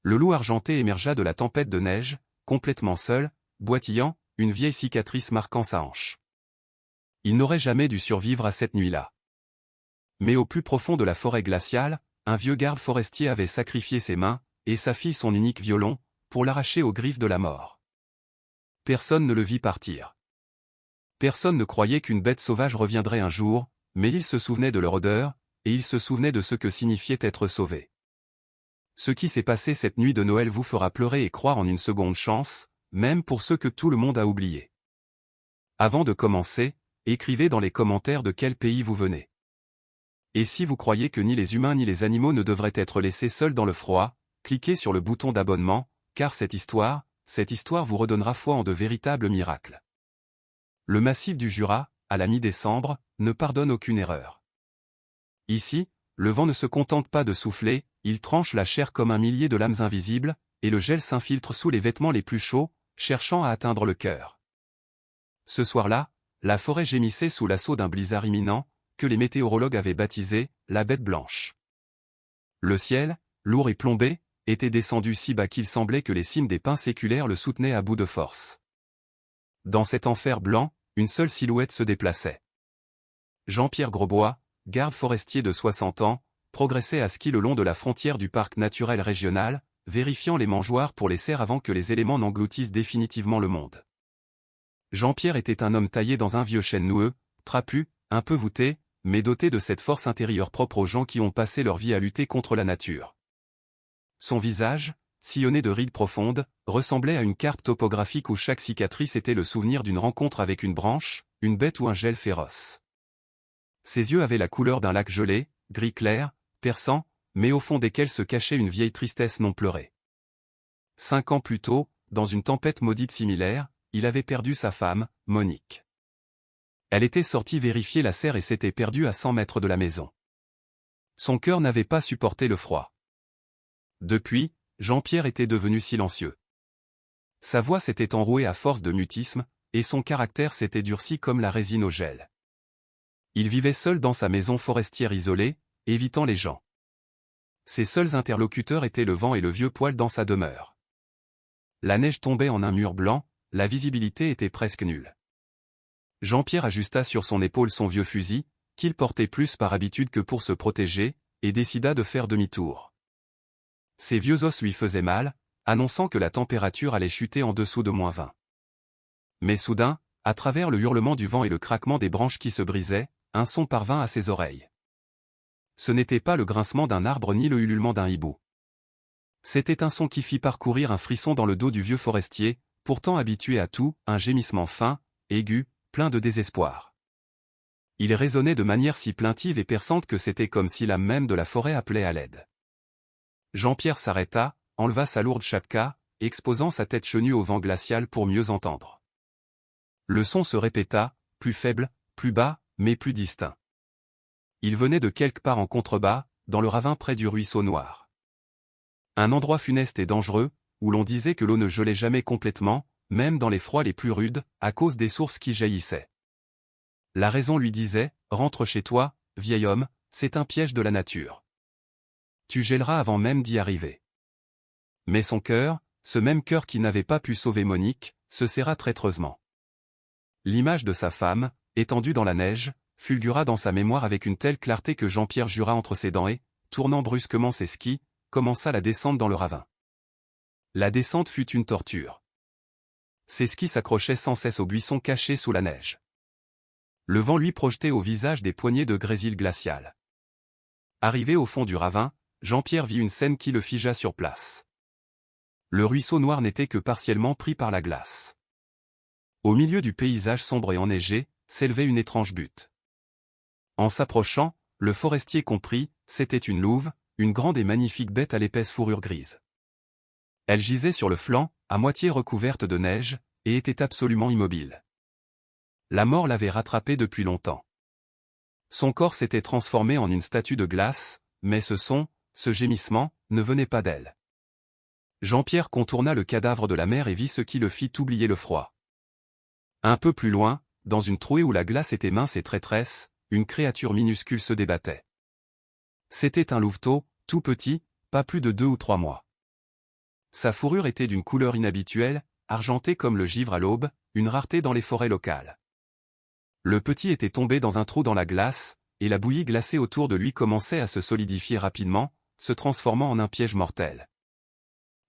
le loup argenté émergea de la tempête de neige, complètement seul, boitillant, une vieille cicatrice marquant sa hanche. Il n'aurait jamais dû survivre à cette nuit-là. Mais au plus profond de la forêt glaciale, un vieux garde forestier avait sacrifié ses mains, et sa fille son unique violon, pour l'arracher aux griffes de la mort. Personne ne le vit partir. Personne ne croyait qu'une bête sauvage reviendrait un jour, mais il se souvenait de leur odeur, et il se souvenait de ce que signifiait être sauvé. Ce qui s'est passé cette nuit de Noël vous fera pleurer et croire en une seconde chance, même pour ceux que tout le monde a oubliés. Avant de commencer, écrivez dans les commentaires de quel pays vous venez. Et si vous croyez que ni les humains ni les animaux ne devraient être laissés seuls dans le froid, cliquez sur le bouton d'abonnement, car cette histoire vous redonnera foi en de véritables miracles. Le massif du Jura, à la mi-décembre, ne pardonne aucune erreur. Ici, le vent ne se contente pas de souffler, il tranche la chair comme un millier de lames invisibles, et le gel s'infiltre sous les vêtements les plus chauds, cherchant à atteindre le cœur. Ce soir-là, la forêt gémissait sous l'assaut d'un blizzard imminent, que les météorologues avaient baptisé « la bête blanche ». Le ciel, lourd et plombé, était descendu si bas qu'il semblait que les cimes des pins séculaires le soutenaient à bout de force. Dans cet enfer blanc, une seule silhouette se déplaçait. Jean-Pierre Grosbois, garde forestier de 60 ans, progressait à ski le long de la frontière du parc naturel régional, vérifiant les mangeoires pour les cerfs avant que les éléments n'engloutissent définitivement le monde. Jean-Pierre était un homme taillé dans un vieux chêne noueux, trapu, un peu voûté, mais doté de cette force intérieure propre aux gens qui ont passé leur vie à lutter contre la nature. Son visage, sillonné de rides profondes, ressemblait à une carte topographique où chaque cicatrice était le souvenir d'une rencontre avec une branche, une bête ou un gel féroce. Ses yeux avaient la couleur d'un lac gelé, gris clair, perçant, mais au fond desquels se cachait une vieille tristesse non pleurée. 5 ans plus tôt, dans une tempête maudite similaire, il avait perdu sa femme, Monique. Elle était sortie vérifier la serre et s'était perdue à 100 mètres de la maison. Son cœur n'avait pas supporté le froid. Depuis, Jean-Pierre était devenu silencieux. Sa voix s'était enrouée à force de mutisme, et son caractère s'était durci comme la résine au gel. Il vivait seul dans sa maison forestière isolée, évitant les gens. Ses seuls interlocuteurs étaient le vent et le vieux poêle dans sa demeure. La neige tombait en un mur blanc, la visibilité était presque nulle. Jean-Pierre ajusta sur son épaule son vieux fusil, qu'il portait plus par habitude que pour se protéger, et décida de faire demi-tour. Ses vieux os lui faisaient mal, annonçant que la température allait chuter en dessous de -20. Mais soudain, à travers le hurlement du vent et le craquement des branches qui se brisaient, un son parvint à ses oreilles. Ce n'était pas le grincement d'un arbre ni le ululement d'un hibou. C'était un son qui fit parcourir un frisson dans le dos du vieux forestier, pourtant habitué à tout, un gémissement fin, aigu, plein de désespoir. Il résonnait de manière si plaintive et perçante que c'était comme si l'âme même de la forêt appelait à l'aide. Jean-Pierre s'arrêta, enleva sa lourde chapka, exposant sa tête chenue au vent glacial pour mieux entendre. Le son se répéta, plus faible, plus bas, mais plus distinct. Il venait de quelque part en contrebas, dans le ravin près du ruisseau noir. Un endroit funeste et dangereux, où l'on disait que l'eau ne gelait jamais complètement, même dans les froids les plus rudes, à cause des sources qui jaillissaient. La raison lui disait, rentre chez toi, vieil homme, c'est un piège de la nature. Tu gèleras avant même d'y arriver. Mais son cœur, ce même cœur qui n'avait pas pu sauver Monique, se serra traîtreusement. L'image de sa femme, étendue dans la neige, fulgura dans sa mémoire avec une telle clarté que Jean-Pierre jura entre ses dents et, tournant brusquement ses skis, commença la descente dans le ravin. La descente fut une torture. Ses skis s'accrochaient sans cesse aux buissons cachés sous la neige. Le vent lui projetait au visage des poignées de grésil glacial. Arrivé au fond du ravin, Jean-Pierre vit une scène qui le figea sur place. Le ruisseau noir n'était que partiellement pris par la glace. Au milieu du paysage sombre et enneigé, s'élevait une étrange butte. En s'approchant, le forestier comprit, c'était une louve, une grande et magnifique bête à l'épaisse fourrure grise. Elle gisait sur le flanc, à moitié recouverte de neige, et était absolument immobile. La mort l'avait rattrapée depuis longtemps. Son corps s'était transformé en une statue de glace, mais ce son, ce gémissement, ne venait pas d'elle. Jean-Pierre contourna le cadavre de la mère et vit ce qui le fit oublier le froid. Un peu plus loin, dans une trouée où la glace était mince et traîtresse, une créature minuscule se débattait. C'était un louveteau, tout petit, pas plus de 2 ou 3 mois. Sa fourrure était d'une couleur inhabituelle, argentée comme le givre à l'aube, une rareté dans les forêts locales. Le petit était tombé dans un trou dans la glace, et la bouillie glacée autour de lui commençait à se solidifier rapidement, se transformant en un piège mortel.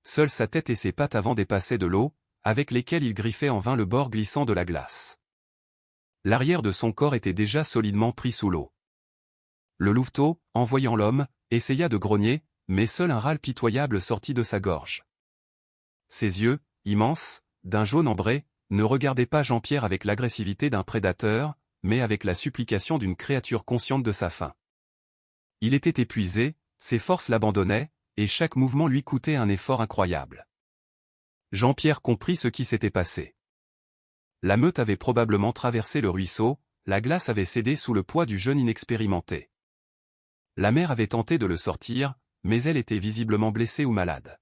Seule sa tête et ses pattes avant dépassaient de l'eau, avec lesquelles il griffait en vain le bord glissant de la glace. L'arrière de son corps était déjà solidement pris sous l'eau. Le louveteau, en voyant l'homme, essaya de grogner, mais seul un râle pitoyable sortit de sa gorge. Ses yeux, immenses, d'un jaune ambré, ne regardaient pas Jean-Pierre avec l'agressivité d'un prédateur, mais avec la supplication d'une créature consciente de sa faim. Il était épuisé, ses forces l'abandonnaient, et chaque mouvement lui coûtait un effort incroyable. Jean-Pierre comprit ce qui s'était passé. La meute avait probablement traversé le ruisseau, la glace avait cédé sous le poids du jeune inexpérimenté. La mère avait tenté de le sortir, mais elle était visiblement blessée ou malade.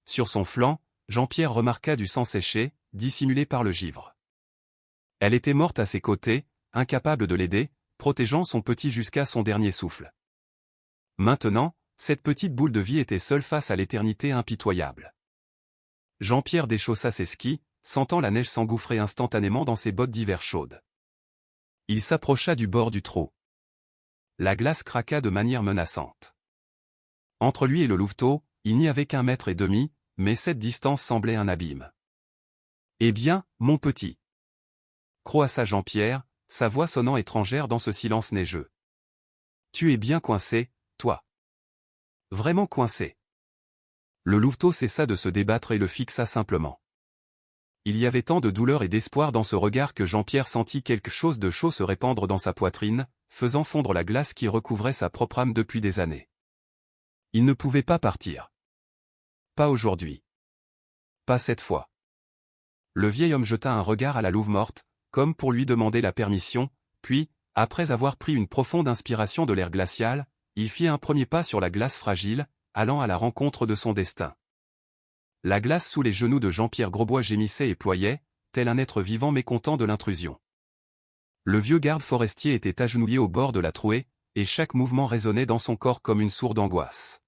Sur son flanc, Jean-Pierre remarqua du sang séché, dissimulé par le givre. Elle était morte à ses côtés, incapable de l'aider, protégeant son petit jusqu'à son dernier souffle. Maintenant, cette petite boule de vie était seule face à l'éternité impitoyable. Jean-Pierre déchaussa ses skis, sentant la neige s'engouffrer instantanément dans ses bottes d'hiver chaudes. Il s'approcha du bord du trou. La glace craqua de manière menaçante. Entre lui et le louveteau, il n'y avait qu'1,5 mètre, mais cette distance semblait un abîme. « Eh bien, mon petit » croassa Jean-Pierre, sa voix sonnant étrangère dans ce silence neigeux. « Tu es bien coincé, toi. Vraiment coincé. » Le louveteau cessa de se débattre et le fixa simplement. Il y avait tant de douleur et d'espoir dans ce regard que Jean-Pierre sentit quelque chose de chaud se répandre dans sa poitrine, faisant fondre la glace qui recouvrait sa propre âme depuis des années. Il ne pouvait pas partir. Pas aujourd'hui. Pas cette fois. Le vieil homme jeta un regard à la louve morte, comme pour lui demander la permission, puis, après avoir pris une profonde inspiration de l'air glacial, il fit un premier pas sur la glace fragile, allant à la rencontre de son destin. La glace sous les genoux de Jean-Pierre Grosbois gémissait et ployait, tel un être vivant mécontent de l'intrusion. Le vieux garde forestier était agenouillé au bord de la trouée, et chaque mouvement résonnait dans son corps comme une sourde angoisse.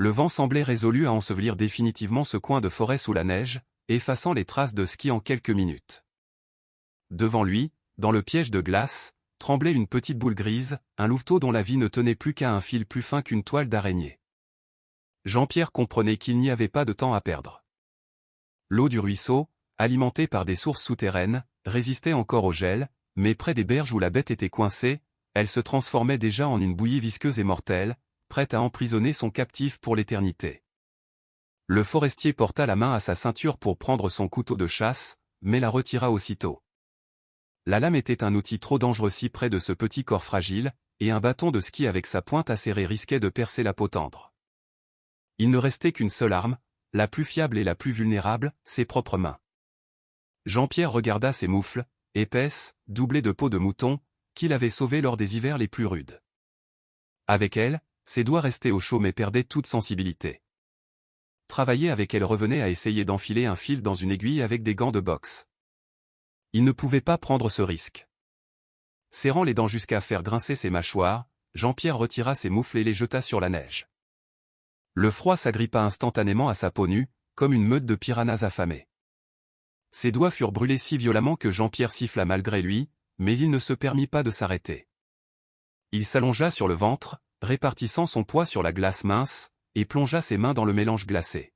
Le vent semblait résolu à ensevelir définitivement ce coin de forêt sous la neige, effaçant les traces de ski en quelques minutes. Devant lui, dans le piège de glace, tremblait une petite boule grise, un louveteau dont la vie ne tenait plus qu'à un fil plus fin qu'une toile d'araignée. Jean-Pierre comprenait qu'il n'y avait pas de temps à perdre. L'eau du ruisseau, alimentée par des sources souterraines, résistait encore au gel, mais près des berges où la bête était coincée, elle se transformait déjà en une bouillie visqueuse et mortelle, prête à emprisonner son captif pour l'éternité. Le forestier porta la main à sa ceinture pour prendre son couteau de chasse, mais la retira aussitôt. La lame était un outil trop dangereux si près de ce petit corps fragile, et un bâton de ski avec sa pointe acérée risquait de percer la peau tendre. Il ne restait qu'une seule arme, la plus fiable et la plus vulnérable, ses propres mains. Jean-Pierre regarda ses moufles, épaisses, doublées de peau de mouton, qu'il avait sauvées lors des hivers les plus rudes. Avec elles, ses doigts restaient au chaud mais perdaient toute sensibilité. Travailler avec elle revenait à essayer d'enfiler un fil dans une aiguille avec des gants de boxe. Il ne pouvait pas prendre ce risque. Serrant les dents jusqu'à faire grincer ses mâchoires, Jean-Pierre retira ses moufles et les jeta sur la neige. Le froid s'agrippa instantanément à sa peau nue, comme une meute de piranhas affamés. Ses doigts furent brûlés si violemment que Jean-Pierre siffla malgré lui, mais il ne se permit pas de s'arrêter. Il s'allongea sur le ventre, répartissant son poids sur la glace mince, et plongea ses mains dans le mélange glacé.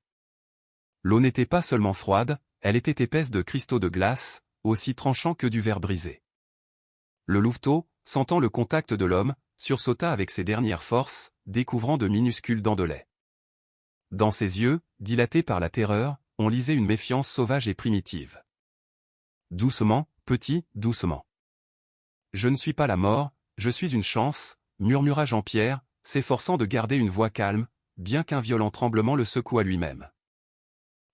L'eau n'était pas seulement froide, elle était épaisse de cristaux de glace, aussi tranchants que du verre brisé. Le louveteau, sentant le contact de l'homme, sursauta avec ses dernières forces, découvrant de minuscules dents de lait. Dans ses yeux, dilatés par la terreur, on lisait une méfiance sauvage et primitive. « Doucement, petit, doucement. Je ne suis pas la mort, je suis une chance, » murmura Jean-Pierre, s'efforçant de garder une voix calme, bien qu'un violent tremblement le secoua lui-même.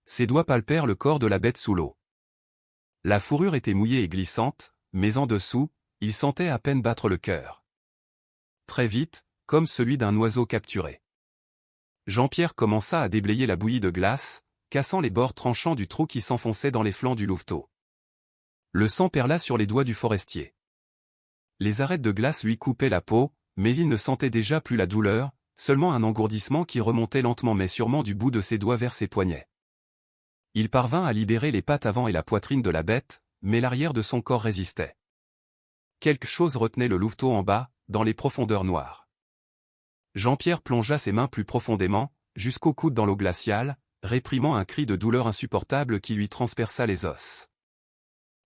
Ses doigts palpèrent le corps de la bête sous l'eau. La fourrure était mouillée et glissante, mais en dessous, il sentait à peine battre le cœur. Très vite, comme celui d'un oiseau capturé. Jean-Pierre commença à déblayer la bouillie de glace, cassant les bords tranchants du trou qui s'enfonçait dans les flancs du louveteau. Le sang perla sur les doigts du forestier. Les arêtes de glace lui coupaient la peau, mais il ne sentait déjà plus la douleur, seulement un engourdissement qui remontait lentement mais sûrement du bout de ses doigts vers ses poignets. Il parvint à libérer les pattes avant et la poitrine de la bête, mais l'arrière de son corps résistait. Quelque chose retenait le louveteau en bas, dans les profondeurs noires. Jean-Pierre plongea ses mains plus profondément, jusqu'au coude dans l'eau glaciale, réprimant un cri de douleur insupportable qui lui transperça les os.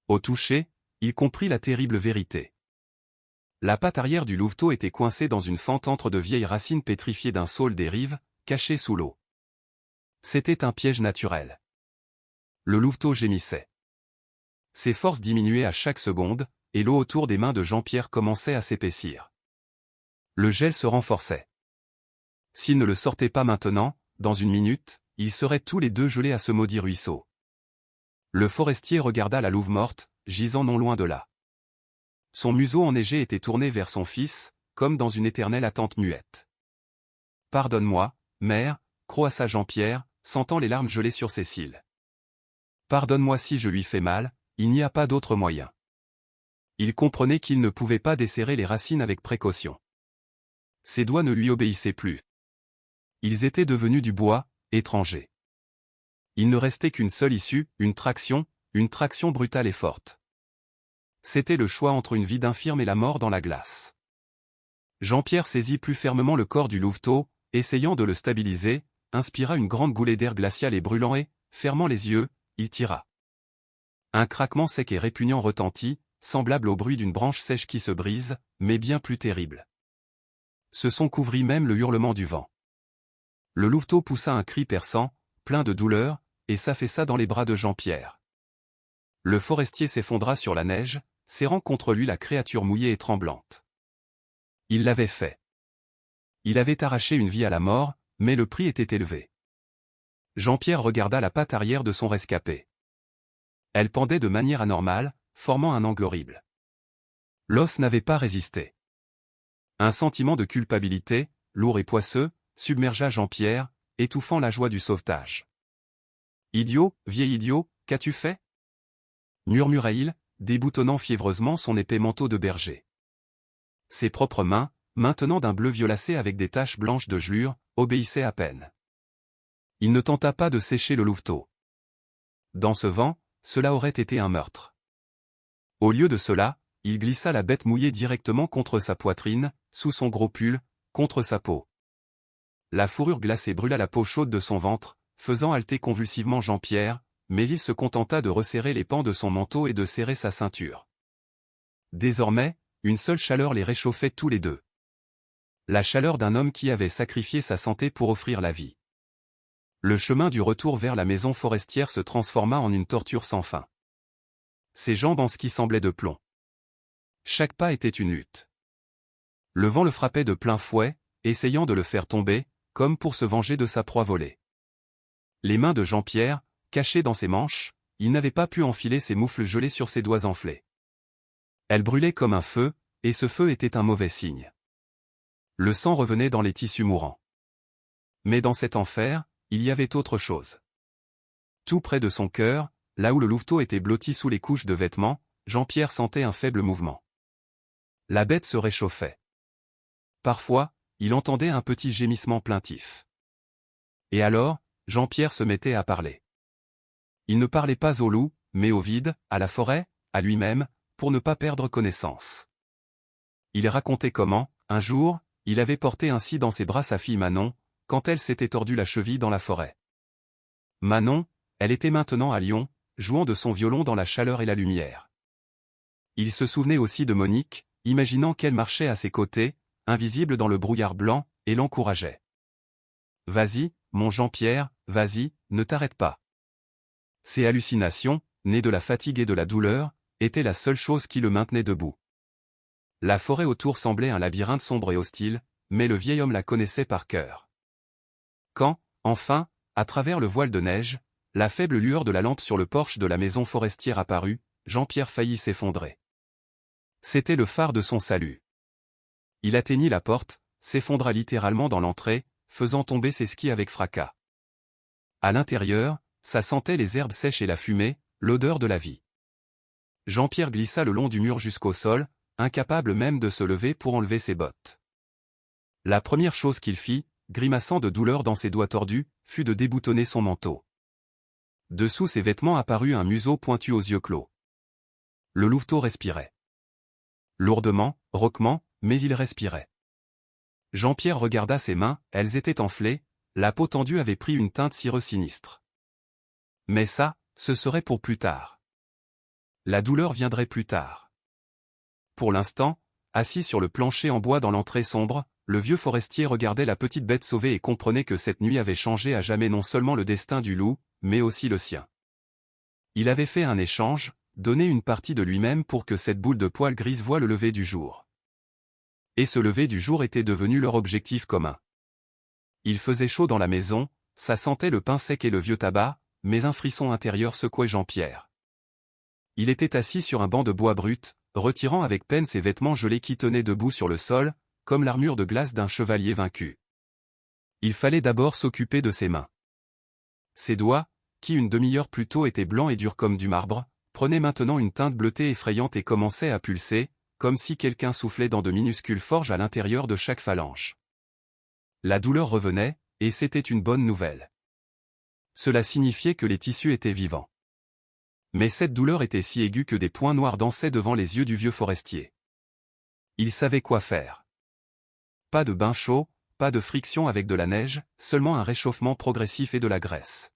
Au toucher, il comprit la terrible vérité. La patte arrière du louveteau était coincée dans une fente entre de vieilles racines pétrifiées d'un saule des rives, caché sous l'eau. C'était un piège naturel. Le louveteau gémissait. Ses forces diminuaient à chaque seconde, et l'eau autour des mains de Jean-Pierre commençait à s'épaissir. Le gel se renforçait. S'il ne le sortait pas maintenant, dans une minute, ils seraient tous les deux gelés à ce maudit ruisseau. Le forestier regarda la louve morte, gisant non loin de là. Son museau enneigé était tourné vers son fils, comme dans une éternelle attente muette. « Pardonne-moi, mère » croassa Jean-Pierre, sentant les larmes geler sur ses cils. « Pardonne-moi si je lui fais mal, il n'y a pas d'autre moyen. » Il comprenait qu'il ne pouvait pas desserrer les racines avec précaution. Ses doigts ne lui obéissaient plus. Ils étaient devenus du bois, étrangers. Il ne restait qu'une seule issue, une traction brutale et forte. C'était le choix entre une vie d'infirme et la mort dans la glace. Jean-Pierre saisit plus fermement le corps du louveteau, essayant de le stabiliser, inspira une grande goulée d'air glacial et brûlant et, fermant les yeux, il tira. Un craquement sec et répugnant retentit, semblable au bruit d'une branche sèche qui se brise, mais bien plus terrible. Ce son couvrit même le hurlement du vent. Le louveteau poussa un cri perçant, plein de douleur, et s'affaissa dans les bras de Jean-Pierre. Le forestier s'effondra sur la neige, serrant contre lui la créature mouillée et tremblante. Il l'avait fait. Il avait arraché une vie à la mort, mais le prix était élevé. Jean-Pierre regarda la patte arrière de son rescapé. Elle pendait de manière anormale, formant un angle horrible. L'os n'avait pas résisté. Un sentiment de culpabilité, lourd et poisseux, submergea Jean-Pierre, étouffant la joie du sauvetage. « Idiot, vieil idiot, qu'as-tu fait » murmura-t-il, déboutonnant fiévreusement son épais manteau de berger. Ses propres mains, maintenant d'un bleu violacé avec des taches blanches de gelure, obéissaient à peine. Il ne tenta pas de sécher le louveteau. Dans ce vent, cela aurait été un meurtre. Au lieu de cela, il glissa la bête mouillée directement contre sa poitrine, sous son gros pull, contre sa peau. La fourrure glacée brûla la peau chaude de son ventre, faisant halter convulsivement Jean-Pierre, mais il se contenta de resserrer les pans de son manteau et de serrer sa ceinture. Désormais, une seule chaleur les réchauffait tous les deux. La chaleur d'un homme qui avait sacrifié sa santé pour offrir la vie. Le chemin du retour vers la maison forestière se transforma en une torture sans fin. Ses jambes en ski semblaient de plomb. Chaque pas était une lutte. Le vent le frappait de plein fouet, essayant de le faire tomber, comme pour se venger de sa proie volée. Les mains de Jean-Pierre, cachées dans ses manches, il n'avait pas pu enfiler ses moufles gelées sur ses doigts enflés. Elles brûlaient comme un feu, et ce feu était un mauvais signe. Le sang revenait dans les tissus mourants. Mais dans cet enfer, il y avait autre chose. Tout près de son cœur, là où le louveteau était blotti sous les couches de vêtements, Jean-Pierre sentait un faible mouvement. La bête se réchauffait. Parfois, il entendait un petit gémissement plaintif. Et alors, Jean-Pierre se mettait à parler. Il ne parlait pas au loup, mais au vide, à la forêt, à lui-même, pour ne pas perdre connaissance. Il racontait comment, un jour, il avait porté ainsi dans ses bras sa fille Manon, quand elle s'était tordue la cheville dans la forêt. Manon, elle était maintenant à Lyon, jouant de son violon dans la chaleur et la lumière. Il se souvenait aussi de Monique, imaginant qu'elle marchait à ses côtés, invisible dans le brouillard blanc, et l'encourageait. « Vas-y, mon Jean-Pierre, vas-y, ne t'arrête pas. » Ces hallucinations, nées de la fatigue et de la douleur, étaient la seule chose qui le maintenait debout. La forêt autour semblait un labyrinthe sombre et hostile, mais le vieil homme la connaissait par cœur. Quand, enfin, à travers le voile de neige, la faible lueur de la lampe sur le porche de la maison forestière apparut, Jean-Pierre faillit s'effondrer. C'était le phare de son salut. Il atteignit la porte, s'effondra littéralement dans l'entrée, faisant tomber ses skis avec fracas. À l'intérieur, ça sentait les herbes sèches et la fumée, l'odeur de la vie. Jean-Pierre glissa le long du mur jusqu'au sol, incapable même de se lever pour enlever ses bottes. La première chose qu'il fit, grimaçant de douleur dans ses doigts tordus, fut de déboutonner son manteau. Dessous ses vêtements apparut un museau pointu aux yeux clos. Le louveteau respirait. Lourdement, rauquement, mais il respirait. Jean-Pierre regarda ses mains, elles étaient enflées, la peau tendue avait pris une teinte cireuse sinistre. Mais ça, ce serait pour plus tard. La douleur viendrait plus tard. Pour l'instant, assis sur le plancher en bois dans l'entrée sombre, le vieux forestier regardait la petite bête sauvée et comprenait que cette nuit avait changé à jamais non seulement le destin du loup, mais aussi le sien. Il avait fait un échange, donné une partie de lui-même pour que cette boule de poils grise voie le lever du jour. Et ce lever du jour était devenu leur objectif commun. Il faisait chaud dans la maison, ça sentait le pain sec et le vieux tabac, mais un frisson intérieur secouait Jean-Pierre. Il était assis sur un banc de bois brut, retirant avec peine ses vêtements gelés qui tenaient debout sur le sol, comme l'armure de glace d'un chevalier vaincu. Il fallait d'abord s'occuper de ses mains. Ses doigts, qui une demi-heure plus tôt étaient blancs et durs comme du marbre, prenaient maintenant une teinte bleutée effrayante et commençaient à pulser, comme si quelqu'un soufflait dans de minuscules forges à l'intérieur de chaque phalange. La douleur revenait, et c'était une bonne nouvelle. Cela signifiait que les tissus étaient vivants. Mais cette douleur était si aiguë que des points noirs dansaient devant les yeux du vieux forestier. Il savait quoi faire. Pas de bain chaud, pas de friction avec de la neige, seulement un réchauffement progressif et de la graisse.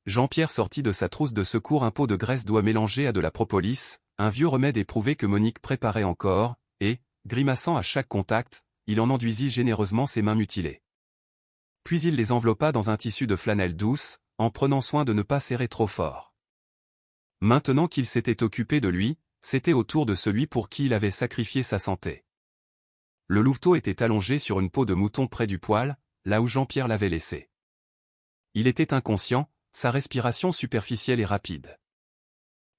Jean-Pierre sortit de sa trousse de secours un pot de graisse d'oie mélangée à de la propolis, un vieux remède éprouvé que Monique préparait encore, et, grimaçant à chaque contact, il en enduisit généreusement ses mains mutilées. Puis il les enveloppa dans un tissu de flanelle douce, en prenant soin de ne pas serrer trop fort. Maintenant qu'il s'était occupé de lui, c'était au tour de celui pour qui il avait sacrifié sa santé. Le louveteau était allongé sur une peau de mouton près du poêle, là où Jean-Pierre l'avait laissé. Il était inconscient, sa respiration superficielle et rapide.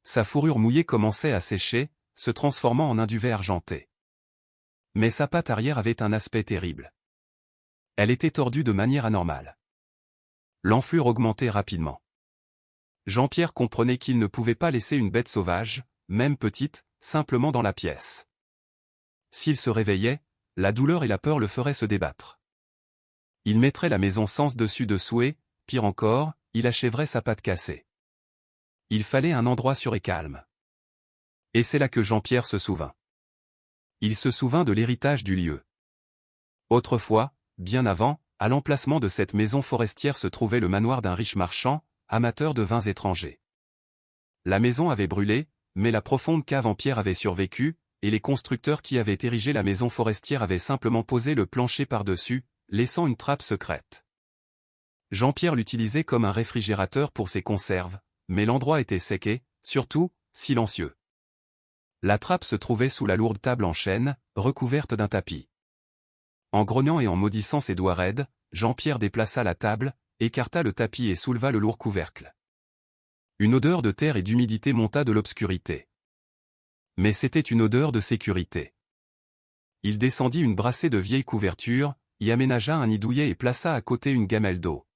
Sa fourrure mouillée commençait à sécher, se transformant en un duvet argenté. Mais sa patte arrière avait un aspect terrible. Elle était tordue de manière anormale. L'enflure augmentait rapidement. Jean-Pierre comprenait qu'il ne pouvait pas laisser une bête sauvage, même petite, simplement dans la pièce. S'il se réveillait, la douleur et la peur le feraient se débattre. Il mettrait la maison sens dessus dessous et, pire encore, il achèverait sa patte cassée. Il fallait un endroit sûr et calme. Et c'est là que Jean-Pierre se souvint. Il se souvint de l'héritage du lieu. Autrefois, bien avant, à l'emplacement de cette maison forestière se trouvait le manoir d'un riche marchand, amateur de vins étrangers. La maison avait brûlé, mais la profonde cave en pierre avait survécu, et les constructeurs qui avaient érigé la maison forestière avaient simplement posé le plancher par-dessus, laissant une trappe secrète. Jean-Pierre l'utilisait comme un réfrigérateur pour ses conserves, mais l'endroit était sec et, surtout, silencieux. La trappe se trouvait sous la lourde table en chêne, recouverte d'un tapis. En grognant et en maudissant ses doigts raides, Jean-Pierre déplaça la table, écarta le tapis et souleva le lourd couvercle. Une odeur de terre et d'humidité monta de l'obscurité. Mais c'était une odeur de sécurité. Il descendit une brassée de vieilles couvertures, y aménagea un nid douillet et plaça à côté une gamelle d'eau.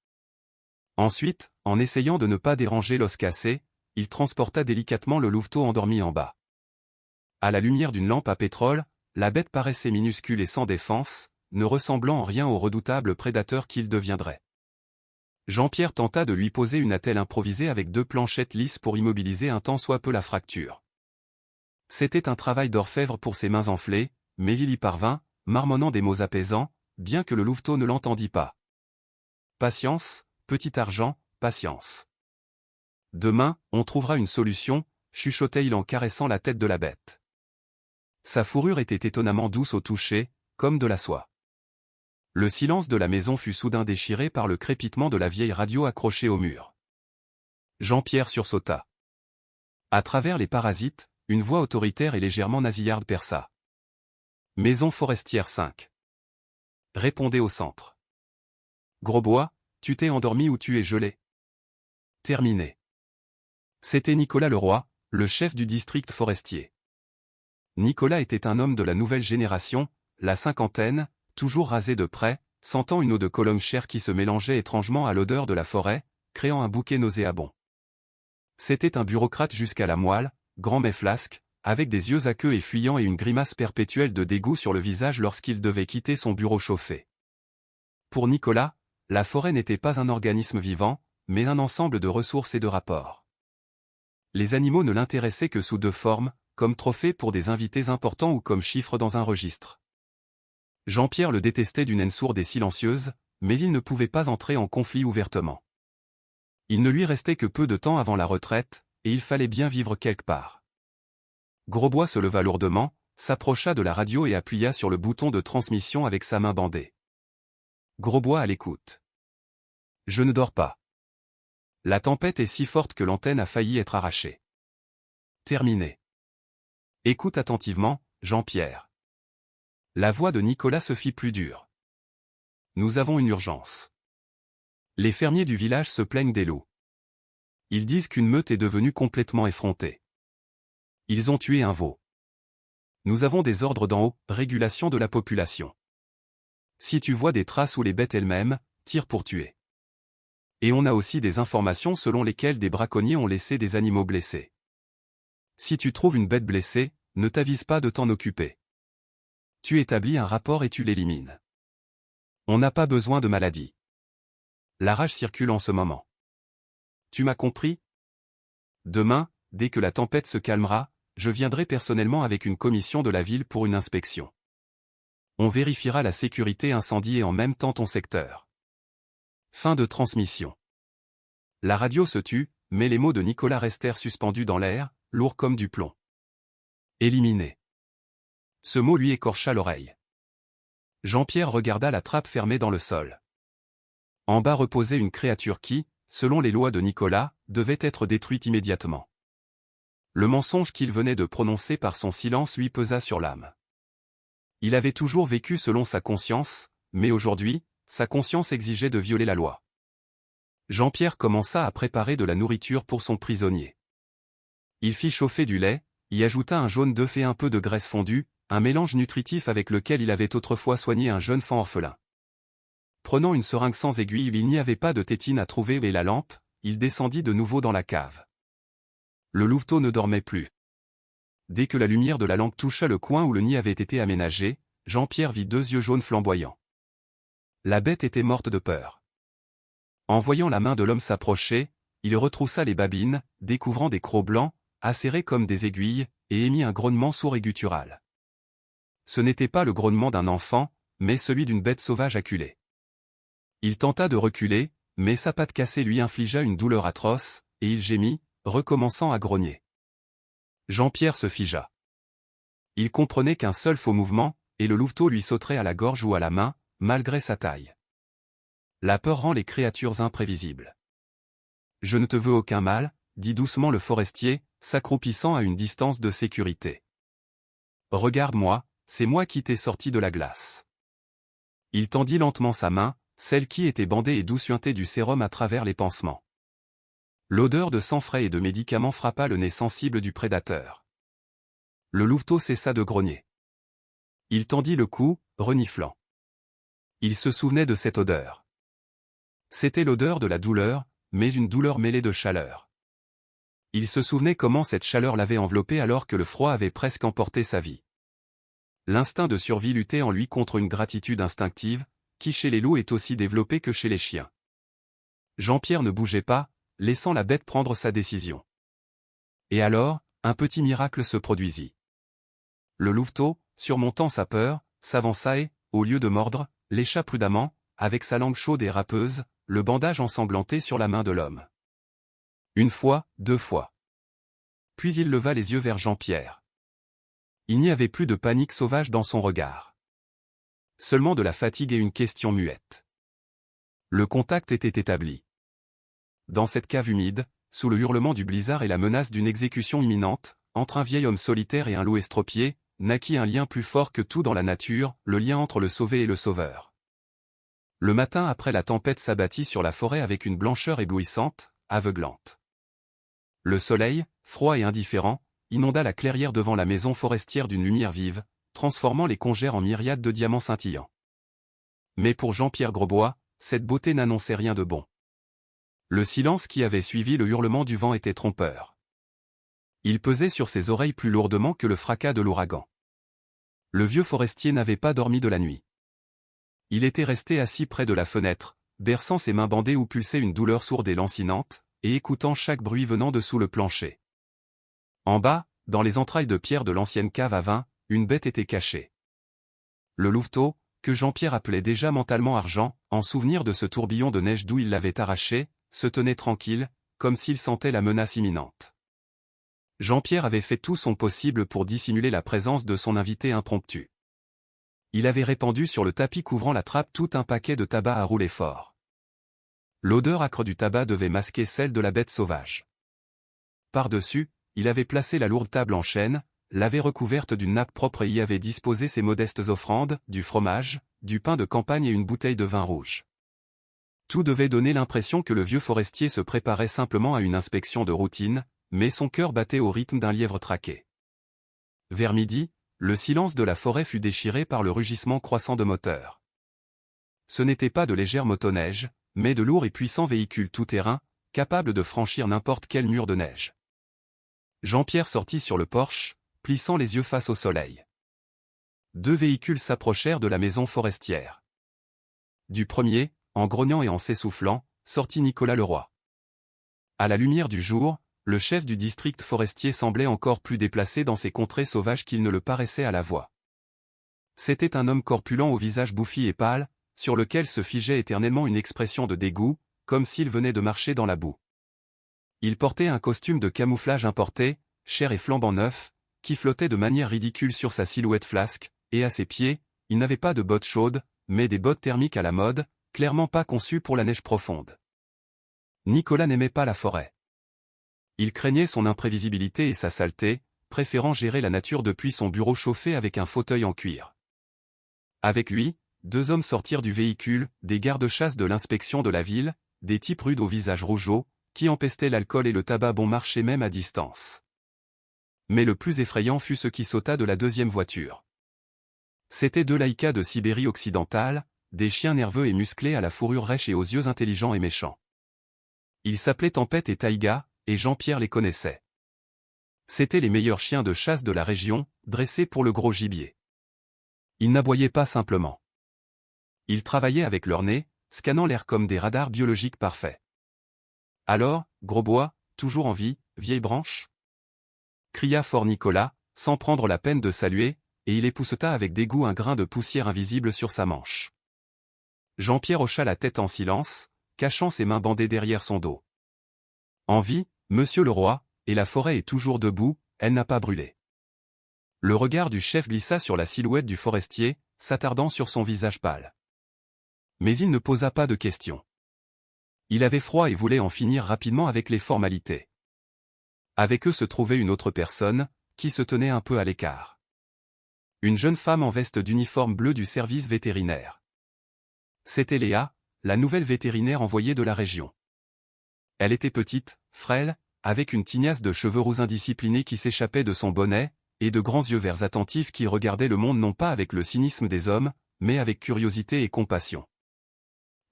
Ensuite, en essayant de ne pas déranger l'os cassé, il transporta délicatement le louveteau endormi en bas. À la lumière d'une lampe à pétrole, la bête paraissait minuscule et sans défense, ne ressemblant en rien au redoutable prédateur qu'il deviendrait. Jean-Pierre tenta de lui poser une attelle improvisée avec 2 planchettes lisses pour immobiliser un tant soit peu la fracture. C'était un travail d'orfèvre pour ses mains enflées, mais il y parvint, marmonnant des mots apaisants, bien que le louveteau ne l'entendît pas. Patience, petit argent, patience. Demain, on trouvera une solution, chuchotait-il en caressant la tête de la bête. Sa fourrure était étonnamment douce au toucher, comme de la soie. Le silence de la maison fut soudain déchiré par le crépitement de la vieille radio accrochée au mur. Jean-Pierre sursauta. À travers les parasites, une voix autoritaire et légèrement nasillarde perça. Maison forestière 5. Répondez au centre. Grosbois, tu t'es endormi ou tu es gelé? Terminé. C'était Nicolas Leroy, le chef du district forestier. Nicolas était un homme de la nouvelle génération, la cinquantaine, toujours rasé de près, sentant une eau de colonne chère qui se mélangeait étrangement à l'odeur de la forêt, créant un bouquet nauséabond. C'était un bureaucrate jusqu'à la moelle, grand mais flasque, avec des yeux aqueux et fuyants et une grimace perpétuelle de dégoût sur le visage lorsqu'il devait quitter son bureau chauffé. Pour Nicolas, la forêt n'était pas un organisme vivant, mais un ensemble de ressources et de rapports. Les animaux ne l'intéressaient que sous deux formes, comme trophée pour des invités importants ou comme chiffre dans un registre. Jean-Pierre le détestait d'une haine sourde et silencieuse, mais il ne pouvait pas entrer en conflit ouvertement. Il ne lui restait que peu de temps avant la retraite, et il fallait bien vivre quelque part. Grosbois se leva lourdement, s'approcha de la radio et appuya sur le bouton de transmission avec sa main bandée. Grosbois à l'écoute. Je ne dors pas. La tempête est si forte que l'antenne a failli être arrachée. Terminé. Écoute attentivement, Jean-Pierre. La voix de Nicolas se fit plus dure. Nous avons une urgence. Les fermiers du village se plaignent des loups. Ils disent qu'une meute est devenue complètement effrontée. Ils ont tué un veau. Nous avons des ordres d'en haut, régulation de la population. Si tu vois des traces ou les bêtes elles-mêmes, tire pour tuer. Et on a aussi des informations selon lesquelles des braconniers ont laissé des animaux blessés. Si tu trouves une bête blessée, ne t'avise pas de t'en occuper. Tu établis un rapport et tu l'élimines. On n'a pas besoin de maladies. La rage circule en ce moment. Tu m'as compris? Demain, dès que la tempête se calmera, je viendrai personnellement avec une commission de la ville pour une inspection. On vérifiera la sécurité incendie et en même temps ton secteur. Fin de transmission. La radio se tut, mais les mots de Nicolas restèrent suspendus dans l'air, lourds comme du plomb. Éliminé. Ce mot lui écorcha l'oreille. Jean-Pierre regarda la trappe fermée dans le sol. En bas reposait une créature qui, selon les lois de Nicolas, devait être détruite immédiatement. Le mensonge qu'il venait de prononcer par son silence lui pesa sur l'âme. Il avait toujours vécu selon sa conscience, mais aujourd'hui, sa conscience exigeait de violer la loi. Jean-Pierre commença à préparer de la nourriture pour son prisonnier. Il fit chauffer du lait, y ajouta un jaune d'œuf et un peu de graisse fondue, un mélange nutritif avec lequel il avait autrefois soigné un jeune fan orphelin. Prenant une seringue sans aiguille, il n'y avait pas de tétine à trouver et la lampe, il descendit de nouveau dans la cave. Le louveteau ne dormait plus. Dès que la lumière de la lampe toucha le coin où le nid avait été aménagé, Jean-Pierre vit deux yeux jaunes flamboyants. La bête était morte de peur. En voyant la main de l'homme s'approcher, il retroussa les babines, découvrant des crocs blancs, acérés comme des aiguilles, et émit un grognement sourd et guttural. Ce n'était pas le grognement d'un enfant, mais celui d'une bête sauvage acculée. Il tenta de reculer, mais sa patte cassée lui infligea une douleur atroce, et il gémit, recommençant à grogner. Jean-Pierre se figea. Il comprenait qu'un seul faux mouvement, et le louveteau lui sauterait à la gorge ou à la main, malgré sa taille. La peur rend les créatures imprévisibles. Je ne te veux aucun mal, dit doucement le forestier, s'accroupissant à une distance de sécurité. Regarde-moi, c'est moi qui t'ai sorti de la glace. Il tendit lentement sa main, celle qui était bandée et d'où suintait du sérum à travers les pansements. L'odeur de sang frais et de médicaments frappa le nez sensible du prédateur. Le louveteau cessa de grogner. Il tendit le cou, reniflant. Il se souvenait de cette odeur. C'était l'odeur de la douleur, mais une douleur mêlée de chaleur. Il se souvenait comment cette chaleur l'avait enveloppé alors que le froid avait presque emporté sa vie. L'instinct de survie luttait en lui contre une gratitude instinctive, qui chez les loups est aussi développée que chez les chiens. Jean-Pierre ne bougeait pas, laissant la bête prendre sa décision. Et alors, un petit miracle se produisit. Le louveteau, surmontant sa peur, s'avança et, au lieu de mordre, lécha prudemment, avec sa langue chaude et râpeuse, le bandage ensanglanté sur la main de l'homme. Une fois, deux fois. Puis il leva les yeux vers Jean-Pierre. Il n'y avait plus de panique sauvage dans son regard. Seulement de la fatigue et une question muette. Le contact était établi. Dans cette cave humide, sous le hurlement du blizzard et la menace d'une exécution imminente, entre un vieil homme solitaire et un loup estropié, naquit un lien plus fort que tout dans la nature, le lien entre le sauvé et le sauveur. Le matin après la tempête s'abattit sur la forêt avec une blancheur éblouissante, aveuglante. Le soleil, froid et indifférent, inonda la clairière devant la maison forestière d'une lumière vive, transformant les congères en myriades de diamants scintillants. Mais pour Jean-Pierre Grosbois, cette beauté n'annonçait rien de bon. Le silence qui avait suivi le hurlement du vent était trompeur. Il pesait sur ses oreilles plus lourdement que le fracas de l'ouragan. Le vieux forestier n'avait pas dormi de la nuit. Il était resté assis près de la fenêtre, berçant ses mains bandées où pulsait une douleur sourde et lancinante, et écoutant chaque bruit venant de sous le plancher. En bas, dans les entrailles de pierre de l'ancienne cave à vin, une bête était cachée. Le louveteau, que Jean-Pierre appelait déjà mentalement Argent, en souvenir de ce tourbillon de neige d'où il l'avait arraché, se tenait tranquille, comme s'il sentait la menace imminente. Jean-Pierre avait fait tout son possible pour dissimuler la présence de son invité impromptu. Il avait répandu sur le tapis couvrant la trappe tout un paquet de tabac à rouler fort. L'odeur âcre du tabac devait masquer celle de la bête sauvage. Par-dessus, il avait placé la lourde table en chêne, l'avait recouverte d'une nappe propre et y avait disposé ses modestes offrandes, du fromage, du pain de campagne et une bouteille de vin rouge. Tout devait donner l'impression que le vieux forestier se préparait simplement à une inspection de routine, mais son cœur battait au rythme d'un lièvre traqué. Vers midi, le silence de la forêt fut déchiré par le rugissement croissant de moteurs. Ce n'était pas de légères motoneiges, mais de lourds et puissants véhicules tout-terrain, capables de franchir n'importe quel mur de neige. Jean-Pierre sortit sur le porche, plissant les yeux face au soleil. 2 véhicules s'approchèrent de la maison forestière. Du premier, en grognant et en s'essoufflant, sortit Nicolas Leroy. À la lumière du jour, le chef du district forestier semblait encore plus déplacé dans ces contrées sauvages qu'il ne le paraissait à la voix. C'était un homme corpulent au visage bouffi et pâle, sur lequel se figeait éternellement une expression de dégoût, comme s'il venait de marcher dans la boue. Il portait un costume de camouflage importé, cher et flambant neuf, qui flottait de manière ridicule sur sa silhouette flasque, et à ses pieds, il n'avait pas de bottes chaudes, mais des bottes thermiques à la mode, clairement pas conçues pour la neige profonde. Nicolas n'aimait pas la forêt. Il craignait son imprévisibilité et sa saleté, préférant gérer la nature depuis son bureau chauffé avec un fauteuil en cuir. Avec lui, 2 hommes sortirent du véhicule, des gardes-chasse de l'inspection de la ville, des types rudes au visage rougeau, qui empestaient l'alcool et le tabac bon marché même à distance. Mais le plus effrayant fut ce qui sauta de la 2e voiture. C'étaient 2 laïkas de Sibérie occidentale, des chiens nerveux et musclés à la fourrure rêche et aux yeux intelligents et méchants. Ils s'appelaient Tempête et Taïga, et Jean-Pierre les connaissait. C'étaient les meilleurs chiens de chasse de la région, dressés pour le gros gibier. Ils n'aboyaient pas simplement. Ils travaillaient avec leur nez, scannant l'air comme des radars biologiques parfaits. « Alors, Grosbois, toujours en vie, vieille branche ?» cria fort Nicolas, sans prendre la peine de saluer, et il épousseta avec dégoût un grain de poussière invisible sur sa manche. Jean-Pierre hocha la tête en silence, cachant ses mains bandées derrière son dos. « En vie, monsieur le roi, et la forêt est toujours debout, elle n'a pas brûlé. » Le regard du chef glissa sur la silhouette du forestier, s'attardant sur son visage pâle. Mais il ne posa pas de questions. Il avait froid et voulait en finir rapidement avec les formalités. Avec eux se trouvait une autre personne, qui se tenait un peu à l'écart. Une jeune femme en veste d'uniforme bleu du service vétérinaire. C'était Léa, la nouvelle vétérinaire envoyée de la région. Elle était petite, frêle, avec une tignasse de cheveux roux indisciplinés qui s'échappait de son bonnet, et de grands yeux verts attentifs qui regardaient le monde non pas avec le cynisme des hommes, mais avec curiosité et compassion.